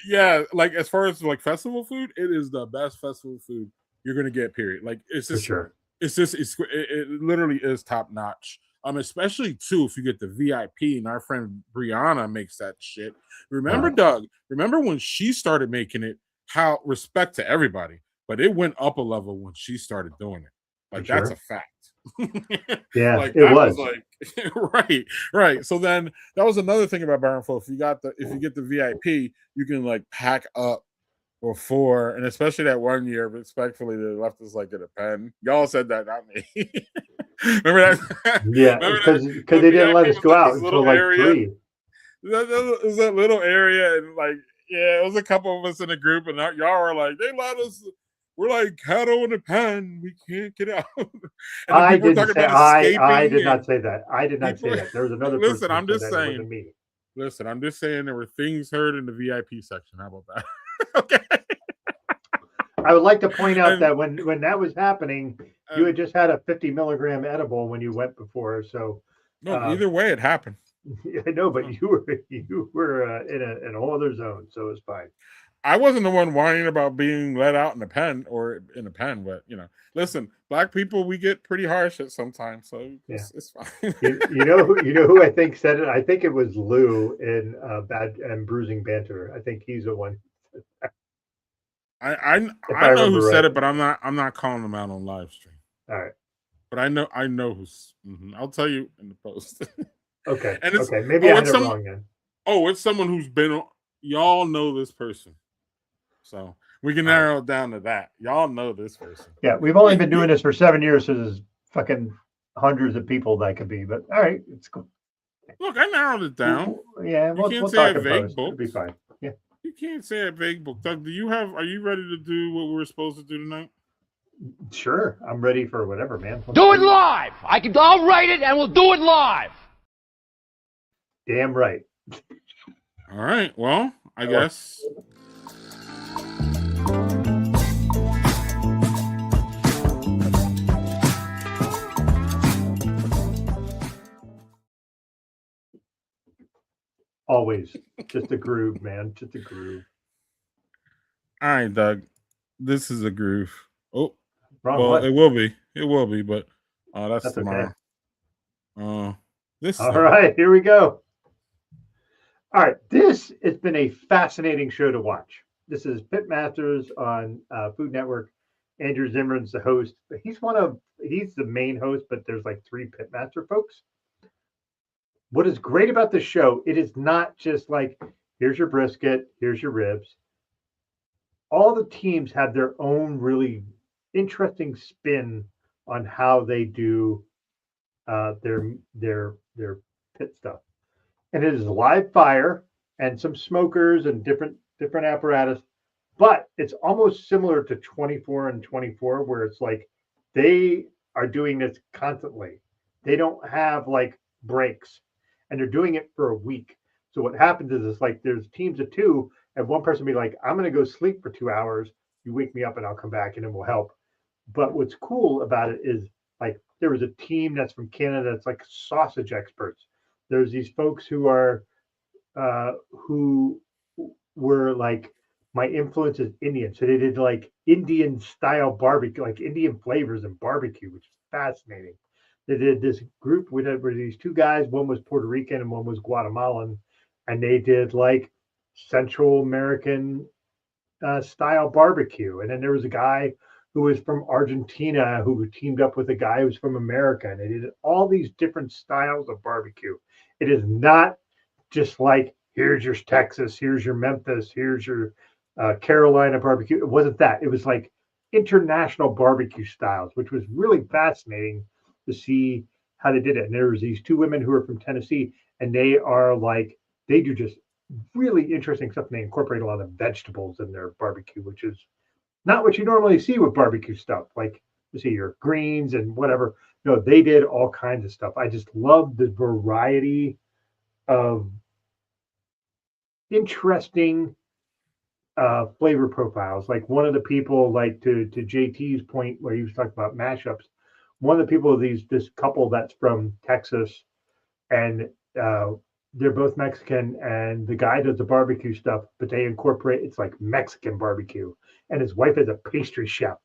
Yeah, like as far as like festival food, it is the best festival food you're gonna get. Period. Like for sure. it literally is top notch. Especially too if you get the VIP, and our friend Brianna makes that shit. Remember, Wow. Doug? Remember when she started making it? How respect to everybody, but it went up a level when she started doing it. For Like that's a sure. fact. Yeah, Like it that was was like right, right. So then that was another thing about Baron Flow. If you get the VIP, you can like pack up before, and especially that one year, respectfully, they left us like in a pen. Y'all said that, not me. Remember that? yeah Remember that because the they didn't let VIP us was go like out this until little like area. 3. It was that little area, and like, yeah, it was a couple of us in a group, and y'all were like, they let us. We're like cattle in a pen. We can't get out. And then I people were didn't talking say about I escaping, did not and say that. I did not say people. that. There was another Listen, person who I'm said just that. It saying. wasn't me. Listen, I'm just saying there were things heard in the VIP section. How about that? Okay. I would like to point out And that when that was happening, you had just had a 50 milligram edible when you went before. So no, uh, either way, it happened. I know, but Uh, you were in a whole other zone, so it's fine. I wasn't the one whining about being let out in a pen, but listen, black people, we get pretty harsh at sometimes, so it's fine. You know who I think said it? I think it was Lou in Bad and Bruising Banter. I think he's the one. I I know who remember said right. it, but I'm not calling them out on live stream. All right. But I know who's. I'll tell you in the post. Okay. And it's okay. Maybe I had it's it some wrong then. it's someone who's been. Y'all know this person, so we can narrow it down to that. Y'all know this person. Yeah, we've only been doing this for 7 years, so there's fucking hundreds of people that could be. But all right, it's cool. Look, I narrowed it down. Yeah, You can't we'll say talk it in vague post. books. It'll be fine. Yeah. You can't say it vague book. Doug, are you ready to do what we're supposed to do tonight? Sure, I'm ready for whatever, man. Do it live. I'll write it and we'll do it live. Damn right. All right. Well, I guess. Always. Just a groove, man. Just a groove. All right, Doug. This is a groove. Oh, wrong one. It will be. It will be, but that's tomorrow. Okay. This. All right, here we go. All right, this has been a fascinating show to watch. This is Pitmasters on Food Network. Andrew Zimmern's the host. He's the main host, but there's like 3 Pitmaster folks. What is great about the show, it is not just like, here's your brisket, here's your ribs. All the teams have their own really interesting spin on how they do their pit stuff. And it is live fire and some smokers and different apparatus, but it's almost similar to 24 and 24, where it's like they are doing this constantly. They don't have like breaks, and they're doing it for a week. So what happens is it's like there's teams of 2, and one person be like, I'm going to go sleep for 2 hours. You wake me up and I'll come back and it will help. But what's cool about it is like there was a team that's from Canada that's like sausage experts. There's these folks who are who were like, my influence is Indian, so they did like Indian style barbecue, like Indian flavors and barbecue, which is fascinating. They did this group with these 2 guys. One was Puerto Rican and one was Guatemalan, and they did like Central American style barbecue. And then there was a guy who was from Argentina who teamed up with a guy who's from America, and they did all these different styles of barbecue. It is not just like, here's your Texas, here's your Memphis, here's your Carolina barbecue. It wasn't that. It was like international barbecue styles, which was really fascinating to see how they did it. And there was these 2 women who are from Tennessee, and they do just really interesting stuff. And they incorporate a lot of vegetables in their barbecue, which is not what you normally see with barbecue stuff. Like you see your greens and whatever. No, they did all kinds of stuff. I just love the variety of interesting flavor profiles. Like one of the people, like to JT's point where he was talking about mashups, one of the people, this couple that's from Texas, and they're both Mexican, and the guy does the barbecue stuff, but they incorporate, it's like Mexican barbecue, and his wife is a pastry chef,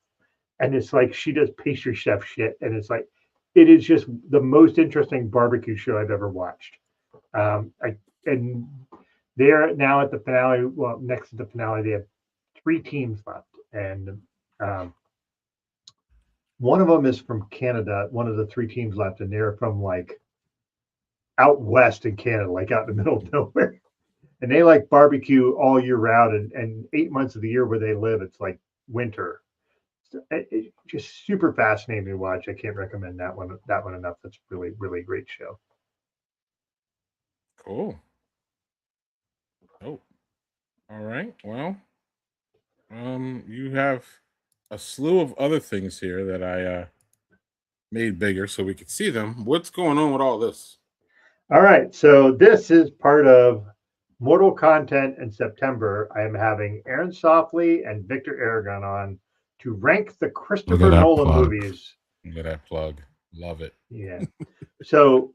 and it's like she does pastry chef shit, and it's like, it is just the most interesting barbecue show I've ever watched. And they're now at the finale. Well, next to the finale, they have 3 teams left, and one of them is from Canada. One of the 3 teams left, and they're from like out west in Canada, like out in the middle of nowhere. And they like barbecue all year round, and 8 months of the year where they live, it's like winter. It's just super fascinating to watch. I can't recommend that one enough. That's really, really great show. Cool. Oh, all right. Well, you have a slew of other things here that I made bigger so we could see them. What's going on with all this? All right, so this is part of Mortal Content in September. I am having Aaron Softly and Victor Aragon on to rank the Christopher Nolan movies. Look at that plug. Love it. Yeah. So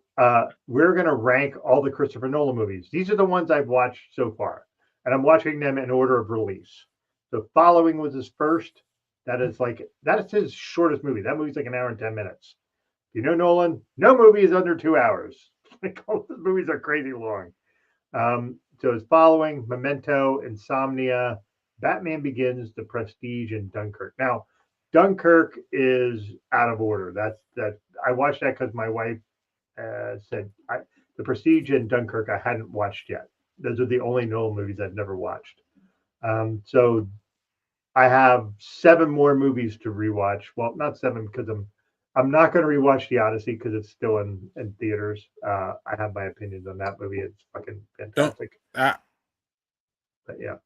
we're going to rank all the Christopher Nolan movies. These are the ones I've watched so far. and I'm watching them in order of release. So Following was his first. That is his shortest movie. That movie's like an hour and 10 minutes. You know, Nolan, no movie is under 2 hours. Like all the movies are crazy long. So it's Following, Memento, Insomnia, Batman Begins, The Prestige, and Dunkirk. Now, Dunkirk is out of order. That I watched that because my wife said The Prestige and Dunkirk I hadn't watched yet. Those are the only Nolan movies I've never watched. So I have 7 more movies to rewatch. Well, not 7 because I'm not going to rewatch The Odyssey because it's still in theaters. I have my opinions on that movie. It's fucking fantastic. But yeah,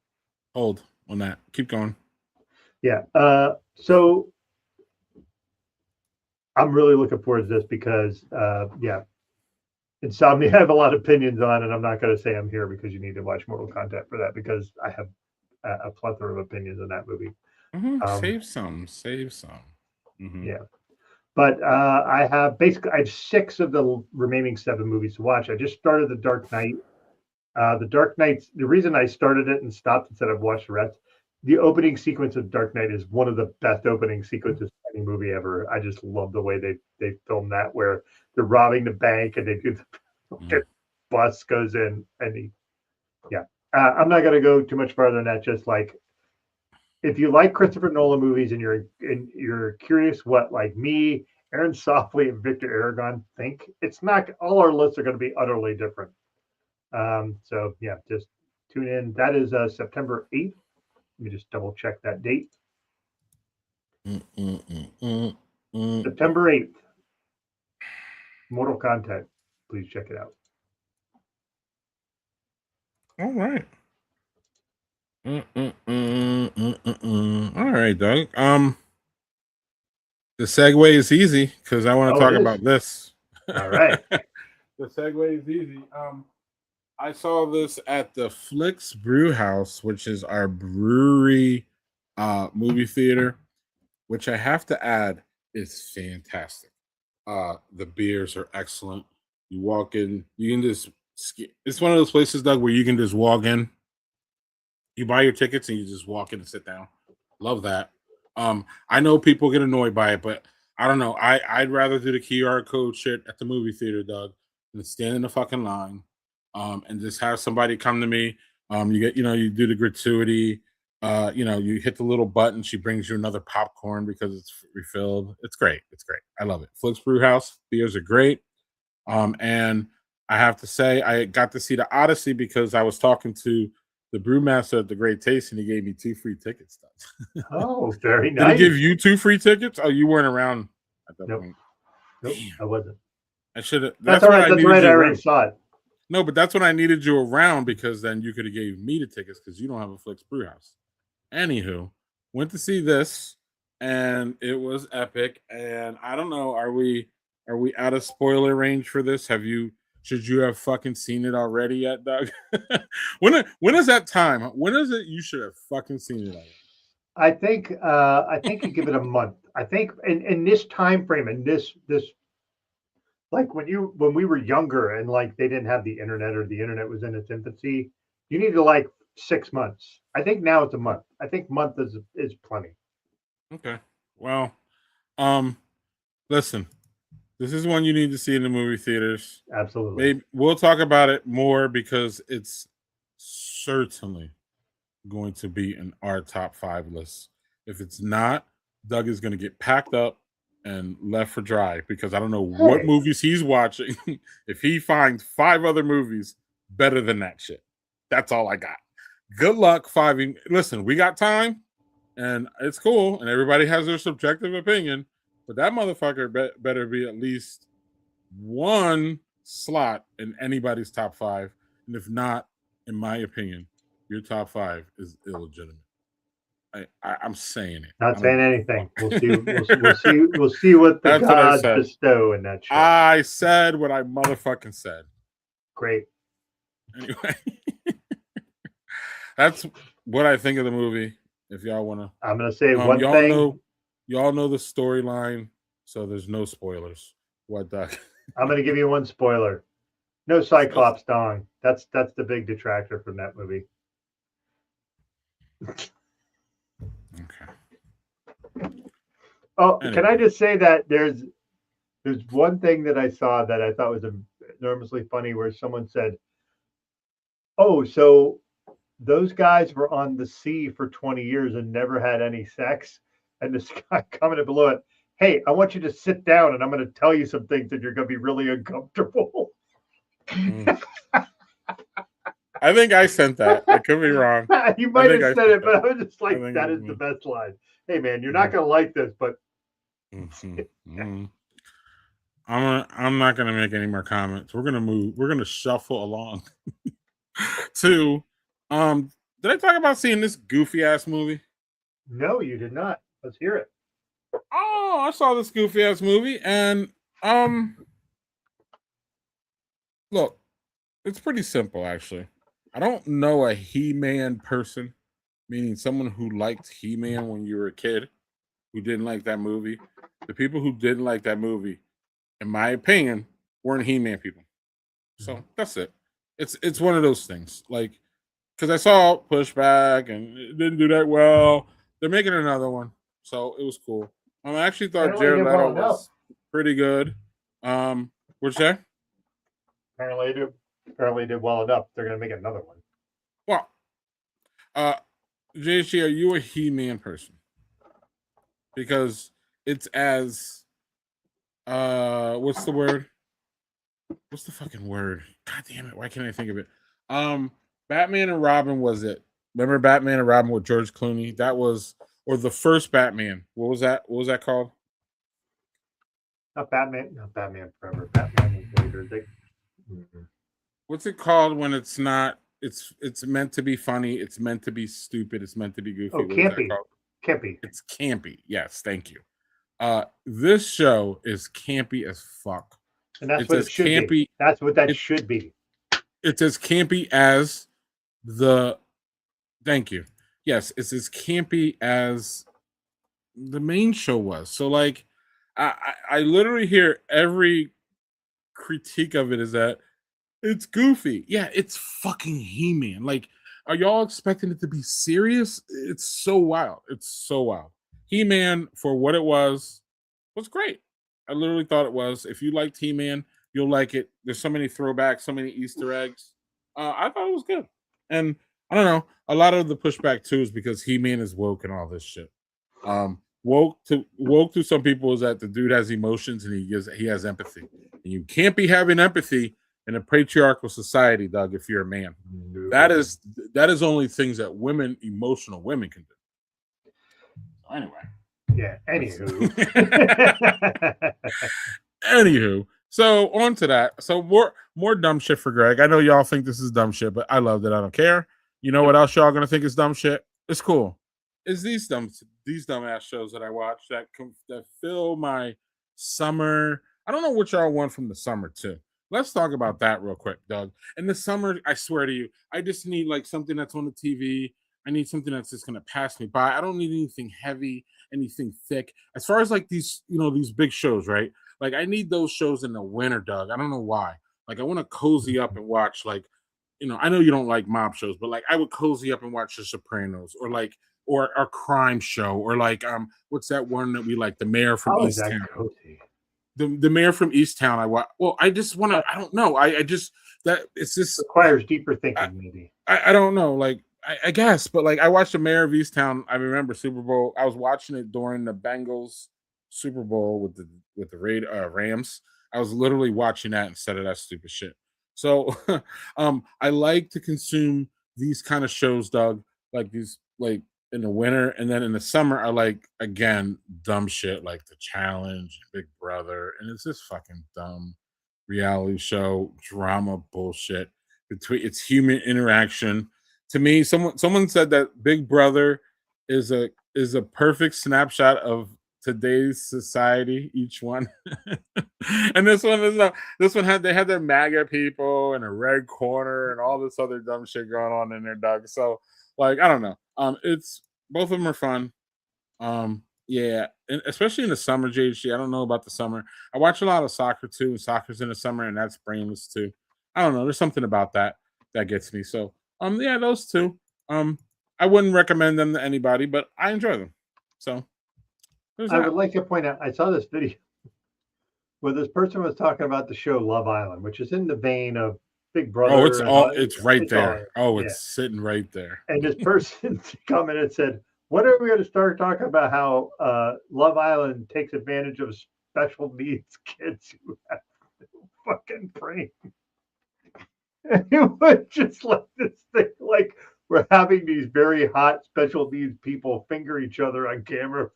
Hold on that. Keep going. yeah. So I'm really looking forward to this because yeah, Insomnia I have a lot of opinions on, and I'm not going to say I'm here because you need to watch Mortal Kombat for that because I have a plethora of opinions on that movie. Save some. Yeah. But I have 6 of the remaining 7 movies to watch. I just started The Dark Knight. The Dark Knight. The reason I started it and stopped instead of watched the rest, the opening sequence of Dark Knight is one of the best opening sequences of any movie ever. I just love the way they filmed that, where they're robbing the bank and they do the bus goes in and yeah. I'm not going to go too much farther than that. Just like, if you like Christopher Nolan movies and you're curious what like me, Aaron Softly, and Victor Aragon think, it's not all our lists are going to be utterly different. So yeah, just tune in. That is September 8th. Let me just double check that date. September 8th. Mortal Kombat. Please check it out. All right. All right, Doug. The segue is easy because I want to talk about this. All right. The segue is easy. I saw this at the Flicks Brew House, which is our brewery movie theater, which I have to add is fantastic. The beers are excellent. You walk in, you can just it's one of those places, Doug, where you can just walk in. You buy your tickets and you just walk in and sit down. Love that. I know people get annoyed by it, but I don't know. I'd rather do the QR code shit at the movie theater, Doug, than stand in the fucking line. And just have somebody come to me. You do the gratuity. You hit the little button. She brings you another popcorn because it's refilled. It's great. It's great. I love it. Flicks Brew House beers are great. And I have to say, I got to see the Odyssey because I was talking to the brewmaster at the Great Taste, and he gave me 2 free tickets. Oh, very nice. Did he give you 2 free tickets? Oh, you weren't around at that point. Nope, I wasn't. I should have. That's all right. That's right. I already saw it. No, but that's when I needed you around because then you could have gave me the tickets because you don't have a Flicks Brew House. Anywho, went to see this, and it was epic. And I don't know, are we out of spoiler range for this? Should you have fucking seen it already yet, Doug? When is that time? When is it you should have fucking seen it already? I think you give it a month. I think in this time frame, and this like when we were younger and like they didn't have the internet or the internet was in its infancy, you need to like 6 months. I think now it's a month. I think month is plenty. Okay. Well, listen, this is one you need to see in the movie theaters. Absolutely. Maybe we'll talk about it more because it's certainly going to be in our top 5 list. If it's not, Doug is going to get packed up and left for dry because I don't know what movies he's watching. If he finds 5 other movies better than that shit, that's all I got. Good luck finding. Listen, we got time, and it's cool, and everybody has their subjective opinion, but that motherfucker better be at least 1 slot in anybody's top 5, and if not, in my opinion, your top 5 is illegitimate. I'm saying it. Not saying anything. We'll see. We'll see what the gods bestow in that show. I said what I motherfucking said. Great. Anyway, that's what I think of the movie. If y'all want to, I'm gonna say one thing. Y'all know the storyline, so there's no spoilers. What, Doc? I'm gonna give you one spoiler. No Cyclops dong. That's the big detractor from that movie. Okay. Oh, Anyway. can I just say that there's one thing that I saw that I thought was enormously funny, where someone said, "Oh, so those guys were on the sea for 20 years and never had any sex," and this guy commented below it, "Hey, I want you to sit down, and I'm going to tell you some things that you're going to be really uncomfortable." Mm. I think I sent that. I could be wrong. You I might think have I said sent it, but that. I was just I like, think it that was is the me. best line. Hey, man, you're not going to like this, but I'm not gonna make any more comments. We're gonna move. We're gonna shuffle along to. Did I talk about seeing this goofy ass movie? no, you did not. Let's hear it. Oh, I saw this goofy ass movie, and um, look, it's pretty simple actually. I don't know a He-Man person, meaning someone who liked He-Man when you were a kid, who didn't like that movie. The people who didn't like that movie, in my opinion, weren't He-Man people. So that's it. It's one of those things. Like, because I saw Pushback and it didn't do that well. They're making another one, so it was cool. I actually thought Apparently, it Jared did well Leto enough. was pretty good. What'd you say? Apparently, it did well enough. They're going to make another one. Well, JC, are you a He-Man person? Because it's as what's the word? What's the fucking word? God damn it! Why can't I think of it? Batman and Robin was it? Remember Batman and Robin with George Clooney? That was, or the first Batman. What was that? What was that called? Not Batman Forever. Batman was later. What's it called when it's not? It's meant to be funny. It's meant to be stupid. It's meant to be goofy. Oh, What is that campy. called? Campy. It's campy. Yes, thank you. This show is campy as fuck. And that's It's what as it should campy. be. That's what that it- should be. It's as campy as the. Thank you. Yes, it's as campy as the main show was. So like, I literally hear every critique of it is that it's goofy. Yeah, it's fucking He-Man. Like, are y'all expecting it to be serious? It's so wild. It's so wild. He-Man, for what it was great. I literally thought it was. If you liked He-Man, you'll like it. There's so many throwbacks, so many Easter eggs. I thought it was good. And I don't know. A lot of the pushback too is because He-Man is woke and all this shit. Woke to some people is that the dude has emotions and he has empathy. And you can't be having empathy in a patriarchal society, Doug, if you're a man. No. That is only things that emotional women can do. So anyway. Yeah. Anywho. Anywho, so on to that. So more dumb shit for Greg. I know y'all think this is dumb shit, but I loved it. I don't care. You know what else y'all gonna think is dumb shit? It's cool. Is these dumbass shows that I watch that fill my summer. I don't know what y'all want from the summer too. Let's talk about that real quick, Doug. In the summer, I swear to you, I just need like something that's on the TV. I need something that's just gonna pass me by. I don't need anything heavy, anything thick. As far as like these, these big shows, right? Like I need those shows in the winter, Doug. I don't know why. Like I want to cozy up and watch like, I know you don't like mob shows, but like I would cozy up and watch The Sopranos or a crime show or like what's that one that we like, The Mayor from Easttown. The Mayor from Easttown. I just want to. I don't know. I just that it's just requires deeper thinking. Maybe I don't know. Like I guess, but like I watched The Mayor of Easttown. I remember Super Bowl. I was watching it during the Bengals Super Bowl with the Rams. I was literally watching that instead of that stupid shit. So I like to consume these kind of shows, Doug, like these like in the winter, and then in the summer I like again dumb shit like The Challenge, Big Brother, and it's just fucking dumb reality show drama bullshit between it's human interaction. To me, someone said that Big Brother is a perfect snapshot of today's society, each one. And this one they had their MAGA people and a red corner and all this other dumb shit going on in there, Doug. So like I don't know. It's both of them are fun. Yeah, and especially in the summer, JHG. I don't know about the summer. I watch a lot of soccer too, and soccer's in the summer, and that's brainless too. I don't know. There's something about that that gets me. So yeah, those two. I wouldn't recommend them to anybody, but I enjoy them. So there's I that. would like to point out, I saw this video where this person was talking about the show Love Island, which is in the vein of Big Brother. Oh, it's right it's all- there. Oh, yeah. it's sitting right there. And this person commented and said, when are we going to start talking about how Love Island takes advantage of special needs kids who have no fucking brain? And it was just like this thing, like we're having these very hot special needs people finger each other on camera.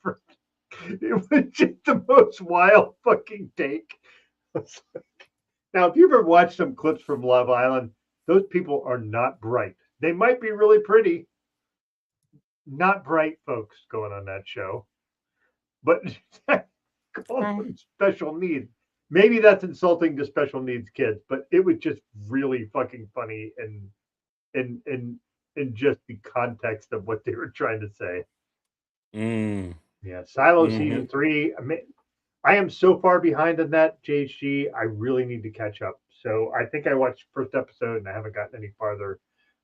It was just the most wild fucking take. Now, if you've ever watched some clips from Love Island, those people are not bright. They might be really pretty, not bright folks going on that show, but call them special needs. Maybe that's insulting to special needs kids, but it was just really fucking funny and in just the context of what they were trying to say. Yeah, Silo season 3. I am so far behind on that, JHG. I really need to catch up. So I think I watched the first episode and I haven't gotten any farther.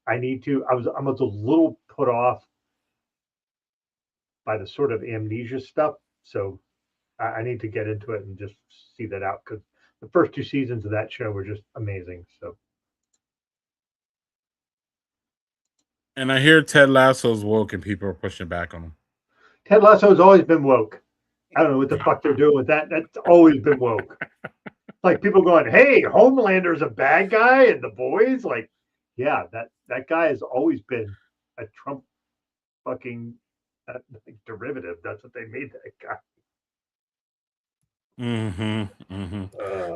I need to. I was a little put off by the sort of amnesia stuff. So I need to get into it and just see that out, because the first 2 seasons of that show were just amazing. So, And I hear Ted Lasso's woke and people are pushing back on him. Ted Lasso has always been woke. I don't know what the fuck they're doing with that. That's always been woke. Like people going, "Hey, Homelander's a bad guy," and the boys, like, yeah, that guy has always been a Trump fucking derivative. That's what they made that guy.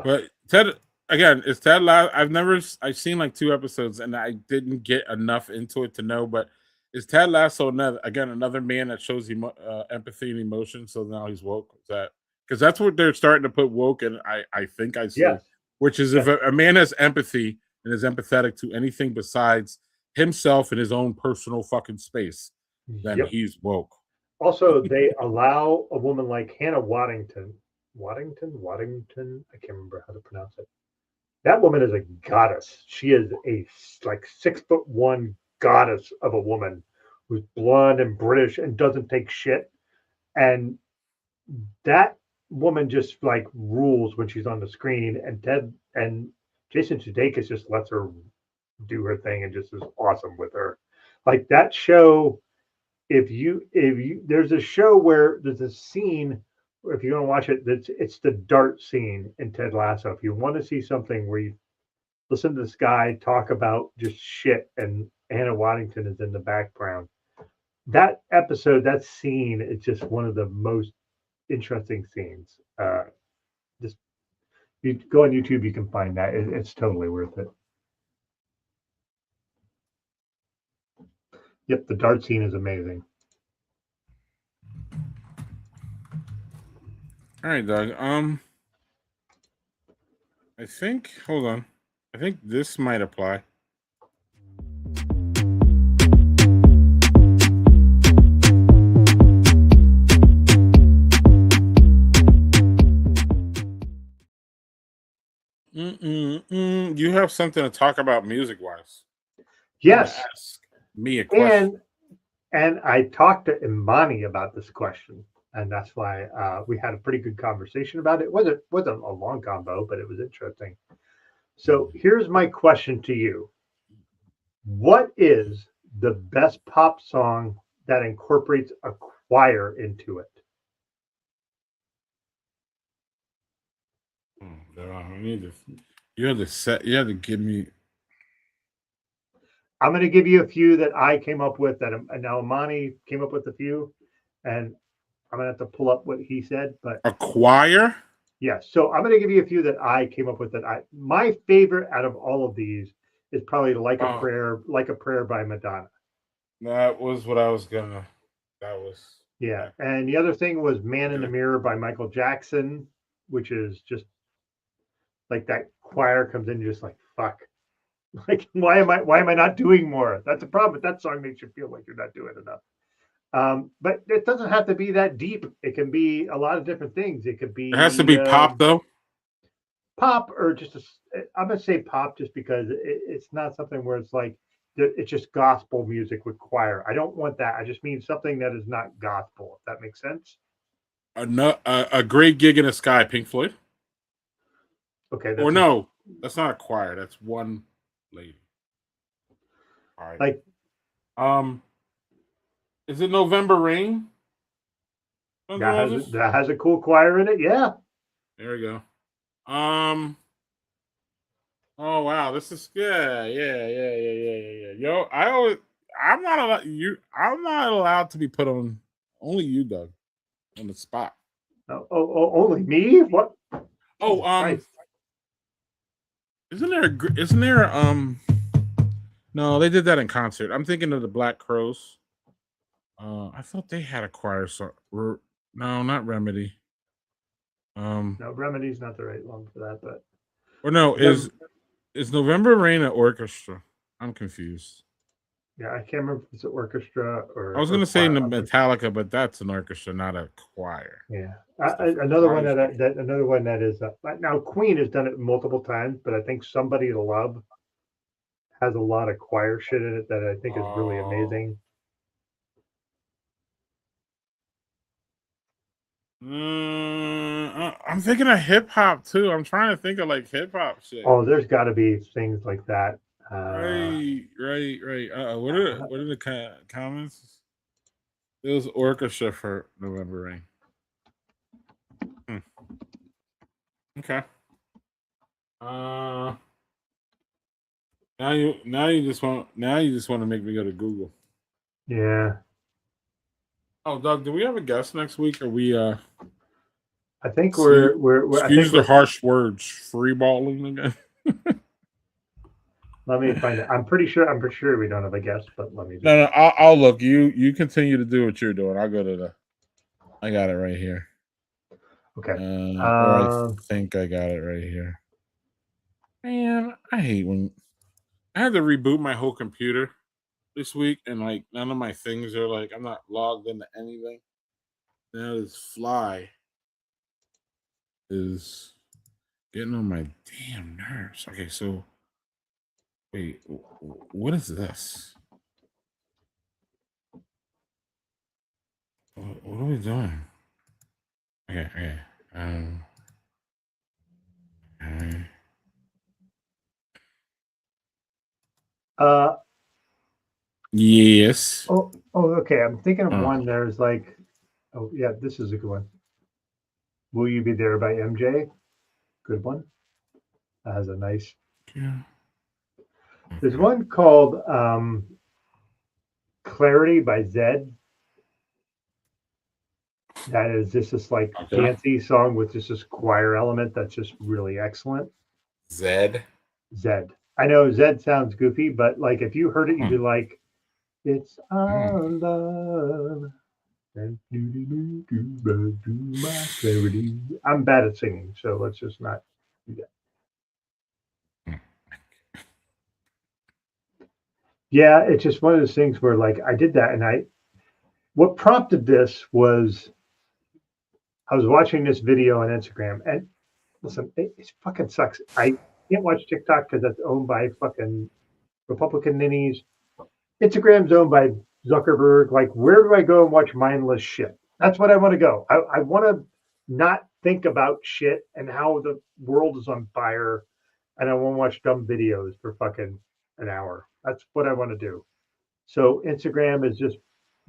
But Ted, again, it's Ted Lasso. I've seen like 2 episodes and I didn't get enough into it to know. But is Ted Lasso another man that shows empathy and emotion? So now he's woke. Is that because that's what they're starting to put woke? And I think I see, Yes. Which is if a man has empathy and is empathetic to anything besides himself and his own personal fucking space, then he's woke. Also, they allow a woman like Hannah Waddington. Waddington. I can't remember how to pronounce it. That woman is a goddess. She is a like 6'1" goddess of a woman who's blonde and British and doesn't take shit. And that woman just like rules when she's on the screen. And Ted and Jason Sudeikis just lets her do her thing and just is awesome with her. Like that show. If you there's a show where there's a scene, if you want to watch it, it's the dart scene in Ted Lasso. If you want to see something where you listen to this guy talk about just shit and Hannah Waddington is in the background, that episode, that scene, it's just one of the most interesting scenes. Just you go on YouTube, you can find that. It's totally worth it. Yep, the dart scene is amazing. All right, Doug. I think. Hold on. I think this might apply. You have something to talk about music-wise. Yes. Ask me a question. And I talked to Imani about this question, and that's why we had a pretty good conversation about it. It wasn't a long combo, but it was interesting. So here's my question to you. What is the best pop song that incorporates a choir into it? You have to give me. I'm going to give you a few that I came up with. Now Imani came up with a few, and I'm going to have to pull up what he said. But a choir? Yes. So I'm going to give you a few that I came up with. My favorite out of all of these is probably "Like a Prayer" by Madonna. That was what I was gonna. That was. Yeah, and the other thing was "Man in the Mirror" by Michael Jackson, which is just like that choir comes in, just like fuck. Like, why am I not doing more? That's a problem. That song makes you feel like you're not doing enough. But it doesn't have to be that deep. It can be a lot of different things. It could be. It has to be pop, though. Pop, or just I'm gonna say pop, just because it's not something where it's like it's just gospel music with choir. I don't want that. I just mean something that is not gospel. If that makes sense. A great gig in the sky, Pink Floyd. Okay, Or no, that's not a choir. That's one lady. All right. like Is it November Rain? that has a cool choir in it. Yeah. There we go. Oh wow, this is yeah. Yo, I'm not allowed to be put on. Only you, Doug, on the spot. Only me? What? Oh, Christ. isn't there no, they did that in concert. I'm thinking of the Black Crows. I thought they had a choir song. No, not Remedy. No, Remedy's not the right one for that, but Or no, is November Rain an orchestra? I'm confused. yeah, I can't remember if it's an orchestra or. I was going to say Metallica, but that's an orchestra, not a choir. Yeah, another one that is now Queen has done it multiple times, but I think Somebody to Love has a lot of choir shit in it that I think is really amazing. I'm thinking of hip hop too. I'm trying to think of like hip hop shit. Oh, there's got to be things like that. Right. What are the comments? It was orchestra for November Rain. Okay. Now you just want to make me go to Google. Yeah. Oh, Doug, do we have a guest next week? Or we I think we're excuse the harsh words, free balling again. Let me find it. I'm pretty sure we don't have a guest, but let me. No, I'll look. You continue to do what you're doing. I'll go to I got it right here. Okay. Or I think I got it right here. Man, I hate when I had to reboot my whole computer this week, and like none of my things are like I'm not logged into anything. Now this fly is getting on my damn nerves. Okay, so wait, what is this? What are we doing? Okay. Yes. Oh, okay. I'm thinking of one. There's like, oh yeah, this is a good one. Will You Be There by MJ? Good one. That has a nice. Yeah. There's one called Clarity by Zed. That is just this like fancy song with just this choir element that's just really excellent. Zed. I know Zed sounds goofy, but like if you heard it, you'd be like, "It's our love." And my clarity. I'm bad at singing, so let's just not do that. Yeah, it's just one of those things where like I did that, and what prompted this was I was watching this video on Instagram, and listen, it fucking sucks. I can't watch TikTok because that's owned by fucking Republican ninnies. Instagram's owned by Zuckerberg. Like, where do I go and watch mindless shit? That's what I want to go. I want to not think about shit and how the world is on fire, and I want to watch dumb videos for fucking an hour. That's what I want to do. So Instagram is just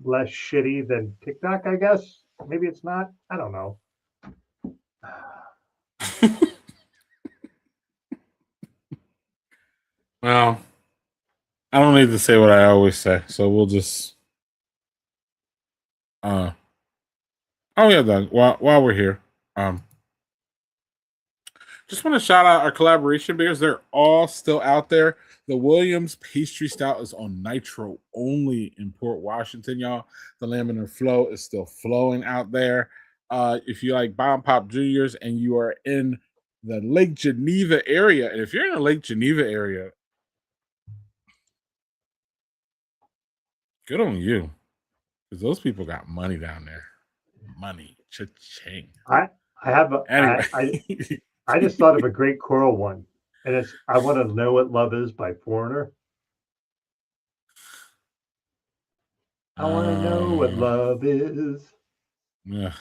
less shitty than TikTok, I guess. Maybe it's not. I don't know. Well, I don't need to say what I always say, so we'll just. Oh yeah, Doug. While we're here, just want to shout out our collaboration beers. They're all still out there. The Williams Pastry Stout is on Nitro only in Port Washington, y'all. The Laminar Flow is still flowing out there. If you like Bomb Pop Juniors and you are in the Lake Geneva area, and if you're in the Lake Geneva area, good on you, because those people got money down there. Money, cha-ching. I have a, anyway. I just thought of a great choral one, and it's "I Want to Know What Love Is" by Foreigner. I want to know what love is. Yeah,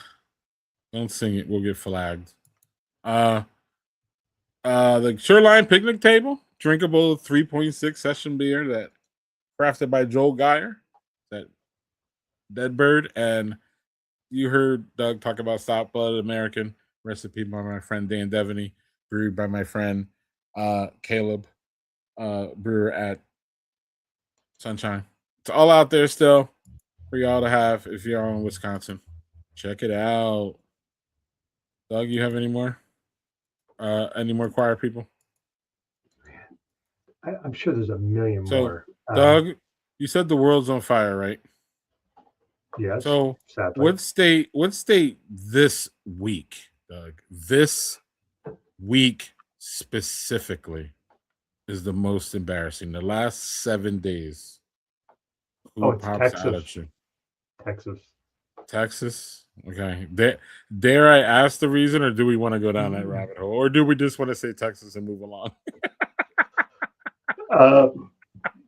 don't sing it. We'll get flagged. The Shoreline Picnic Table, drinkable 3.6 session beer that crafted by Joel Geyer, that Dead Bird, and you heard Doug talk about Stout Blooded American, recipe by my friend Dan Devaney, brewed by my friend Caleb, brewer at Sunshine. It's all out there still for y'all to have if you're in Wisconsin. Check it out. Doug, you have any more? Any more choir people? I'm sure there's a million So, more. Doug, you said the world's on fire, right? Yes. So, sadly. what state this week, Doug? This week specifically is the most embarrassing. The last 7 days. Who it's pops out Texas. at you? Texas. Okay. Dare I ask the reason, or do we want to go down that rabbit hole, or do we just want to say Texas and move along?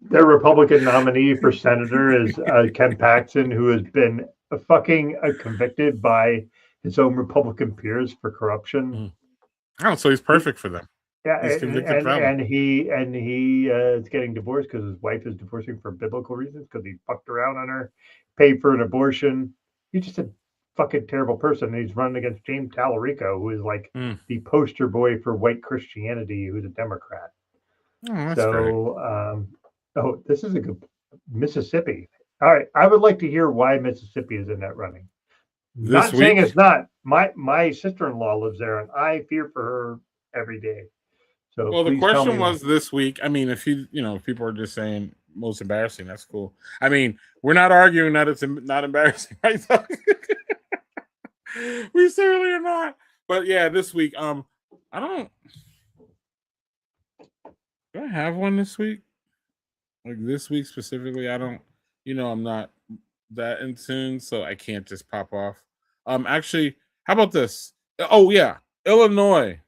Their Republican nominee for senator is Ken Paxton, who has been fucking convicted by his own Republican peers for corruption. Oh, so he's perfect for them. Yeah, He's convicted felon. and he is getting divorced because his wife is divorcing for biblical reasons because he fucked around on her, paid for an abortion. He's just a fucking terrible person. And he's running against James Tallarico, who is like the poster boy for white Christianity, who's a Democrat. Oh, that's So, this is a good Mississippi. All right, I would like to hear why Mississippi is in that running. Not saying it's not. My sister-in-law lives there, and I fear for her every day. So, well, the please tell question me. was this week. I mean, if if people are just saying most embarrassing, that's cool. I mean, we're not arguing that it's not embarrassing, right? We certainly are not. But yeah, this week, I don't. Do I have one this week? Like this week specifically, I don't. I'm not that in tune, so I can't just pop off. Actually, how about this? Oh yeah, Illinois.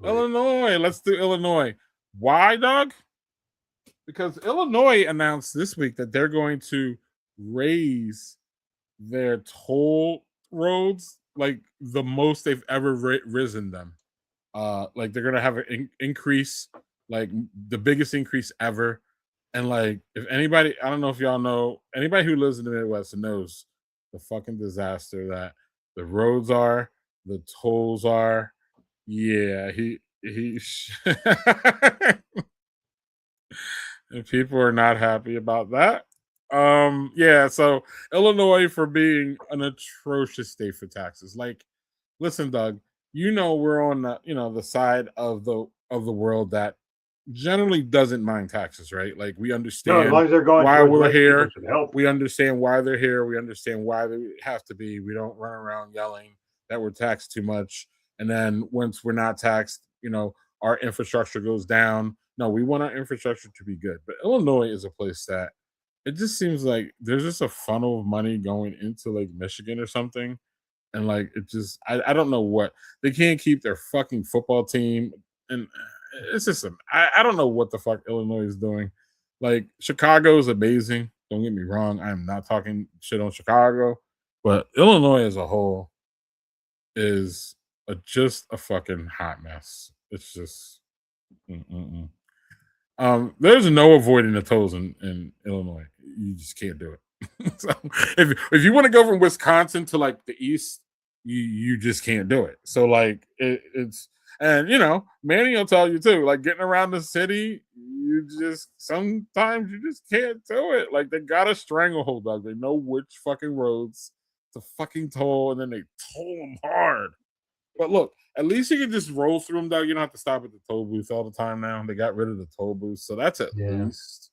Illinois. Let's do Illinois. Why, Doug? Because Illinois announced this week that they're going to raise their toll roads like the most they've ever risen them. Like they're gonna have an increase, like the biggest increase ever. And like, if anybody, I don't know if y'all know, anybody who lives in the Midwest knows the fucking disaster that the roads are, the tolls are. Yeah, he and people are not happy about that. Yeah, so Illinois for being an atrocious state for taxes. Like, listen, Doug, we're on the side of the world that generally doesn't mind taxes, right? Like we understand as long as they're going why towards we're letting here. people should help. We understand why they're here. We understand why they have to be. We don't run around yelling that we're taxed too much. And then once we're not taxed, our infrastructure goes down. No, we want our infrastructure to be good. But Illinois is a place that it just seems like there's just a funnel of money going into like Michigan or something. And like it just I don't know what they can't keep their fucking football team, and it's just I don't know what the fuck Illinois is doing. Like Chicago is amazing, don't get me wrong, I'm not talking shit on Chicago, but Illinois as a whole is just a fucking hot mess. It's just there's no avoiding the tolls in Illinois. You just can't do it. So if you want to go from Wisconsin to like the east, you just can't do it. So like it's and Manny will tell you too. Like getting around the city, sometimes you just can't do it. Like they got a stranglehold, Doug. They know which fucking roads to fucking toll, and then they toll them hard. But look, at least you can just roll through them, Doug. You don't have to stop at the toll booth all the time now. They got rid of the toll booth, so that's at least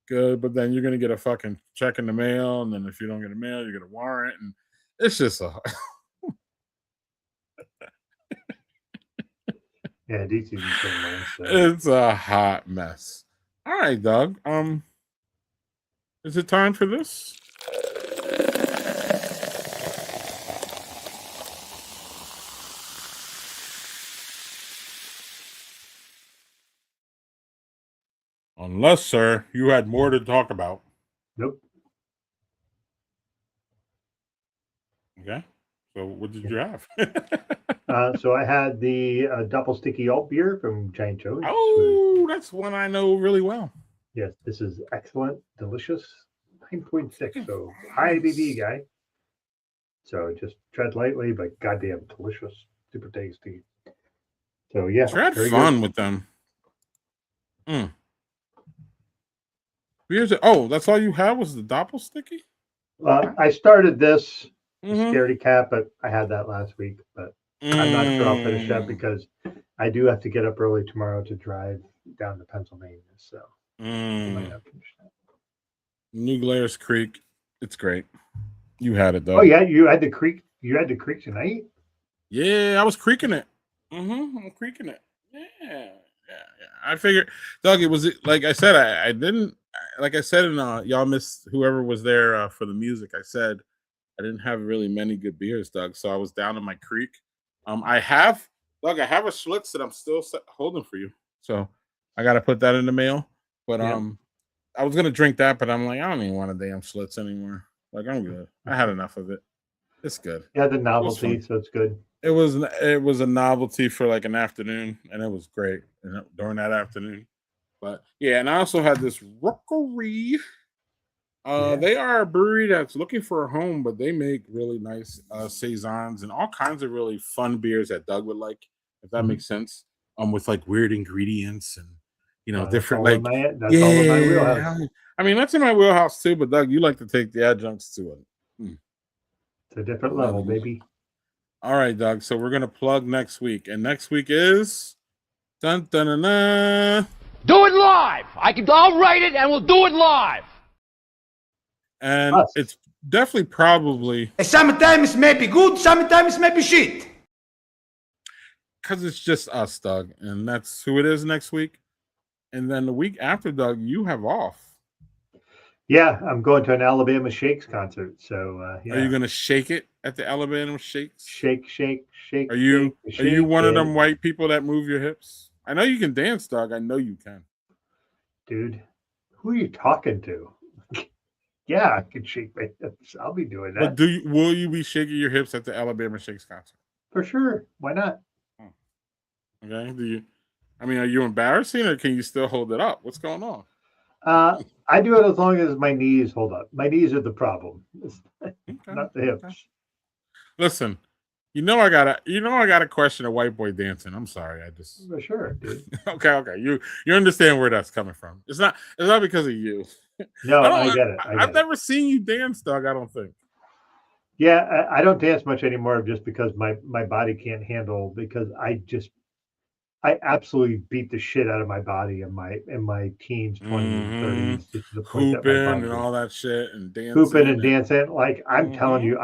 good. But then you're gonna get a fucking check in the mail, and then if you don't get a mail, you get a warrant, and it's just a yeah, DC's insane, man. So. It's a hot mess. All right, Doug. Is it time for this? Unless, sir, you had more to talk about. Nope. Okay. So what did you have? So I had the double sticky alt beer from Giant Joe's. Oh, that's one I know really well. Yes, this is excellent, delicious. 9.6, so high ABV guy. So just tread lightly, but goddamn delicious, super tasty. So yeah, Sure had very fun good. with them. Oh, that's all you had was the doppel sticky? I started this Mm-hmm. scaredy cat, but I had that last week. But I'm not sure I'll finish that because I do have to get up early tomorrow to drive down to Pennsylvania. So I might not finish that. New Glarus Creek. It's great. You had it though. Oh yeah, you had the creek. You had the creek tonight. Yeah, I was creaking it. I'm creaking it. Yeah. I figured, Doug. It was like I said. I didn't. Like I said, y'all missed whoever was there for the music. I said I didn't have really many good beers, Doug. So I was down in my creek. I have, Doug. I have a Schlitz that I'm still holding for you. So I got to put that in the mail. But I was gonna drink that, but I'm like, I don't even want a damn Schlitz anymore. Like I'm good. I had enough of it. It's good. Yeah, the novelty, so it's good. It was a novelty for like an afternoon, and it was great during that afternoon. But yeah, and I also had this Rookery. They are a brewery that's looking for a home, but they make really nice saisons and all kinds of really fun beers that Doug would like, if that makes sense. With like weird ingredients and different all like that's all in my wheelhouse. I mean, that's in my wheelhouse too. But Doug, you like to take the adjuncts to it. It's a different level, baby. All right, Doug. So we're gonna plug next week, and next week is dun dun dun dun. Do it live. I'll write it and we'll do it live. And it's definitely probably sometimes maybe good, sometimes maybe shit. Because it's just us, Doug, and that's who it is next week. And then the week after, Doug, you have off. Yeah, I'm going to an Alabama Shakes concert. So Are you going to shake it at the Alabama Shakes? Shake. Are you one of them white people that move your hips? I know you can dance, Doug. I know you can. Dude, who are you talking to? Yeah, I can shake my hips. I'll be doing that. But will you be shaking your hips at the Alabama Shakes concert? For sure. Why not? Okay. Are you embarrassing, or can you still hold it up? What's going on? I do it as long as my knees hold up. My knees are the problem, not the hips. Okay. Listen, I gotta question a white boy dancing. I'm sorry, I just for sure, dude. Okay. You understand where that's coming from. It's not because of you. No, I get it. I've never seen you dance, Doug. I don't think. Yeah, I don't dance much anymore just because my body can't handle, because I absolutely beat the shit out of my body in my teens, 20s, 30s, just to the point hooping that my body and all that shit and dancing. Hooping and dancing. Like I'm telling you,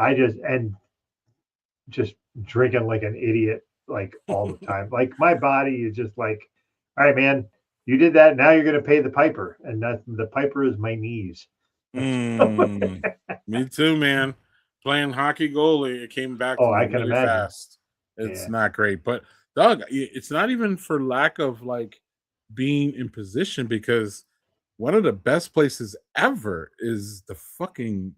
just drinking like an idiot, like all the time. Like my body is just like, all right, man, you did that. Now you're gonna pay the piper, and the piper is my knees. Me too, man. Playing hockey goalie, it came back to me really fast. It's not great, but Doug, it's not even for lack of like being in position, because one of the best places ever is the fucking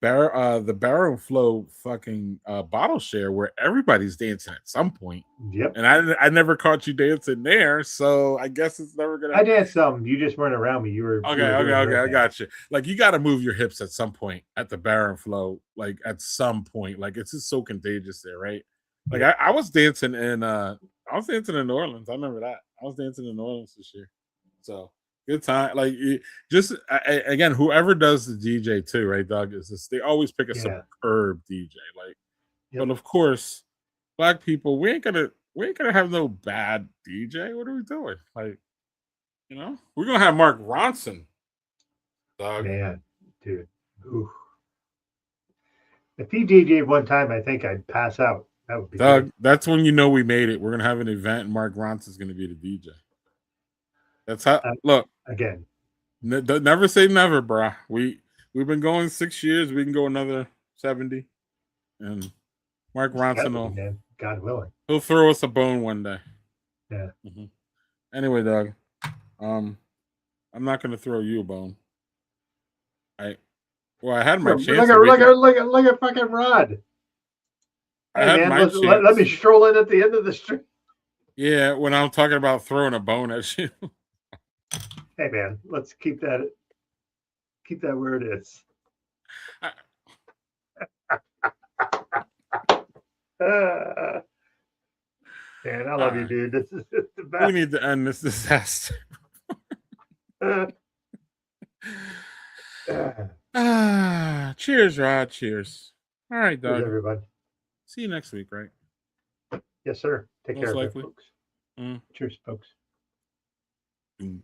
the Barrel and Flow fucking bottle share, where everybody's dancing at some point. Yep. And I never caught you dancing there, so I guess it's never gonna. I danced some. You just weren't around me. You were okay. I got you. Like you got to move your hips at some point at the Barrel and Flow. Like at some point, like it's just so contagious there, right? Like I was dancing in New Orleans. I remember that. I was dancing in New Orleans this year. So good time. Like again, whoever does the DJ too, right, Doug? Is this? They always pick a superb DJ. Like, but of course, black people, we ain't gonna have no bad DJ. What are we doing? Like, we're gonna have Mark Ronson. Doug. Man, dude. Ooh. If he DJ'd one time, I think I'd pass out. That would be Doug. good. That's when you know we made it. We're gonna have an event, and Mark Ronson's gonna be the DJ. That's how. Look again. Never say never, bruh. We've been going 6 years. We can go another 70, and Mark Ronson God willing, he'll throw us a bone one day. Yeah. Mm-hmm. Anyway, Doug, I'm not gonna throw you a bone. I had my chance. Look at fucking Rod. I Hey had man, my let me chance. stroll in at the end of the street. Yeah, when I'm talking about throwing a bone at you. Hey man, let's keep that where it is. Man, I love you, Alright. dude. This is the We best. need to end this disaster. Cheers, Rod. Cheers. All right, Cheers, Doug. everybody. See you next week, right? Yes, sir. Take Most care, likely. folks. Mm. Cheers, folks. Mm.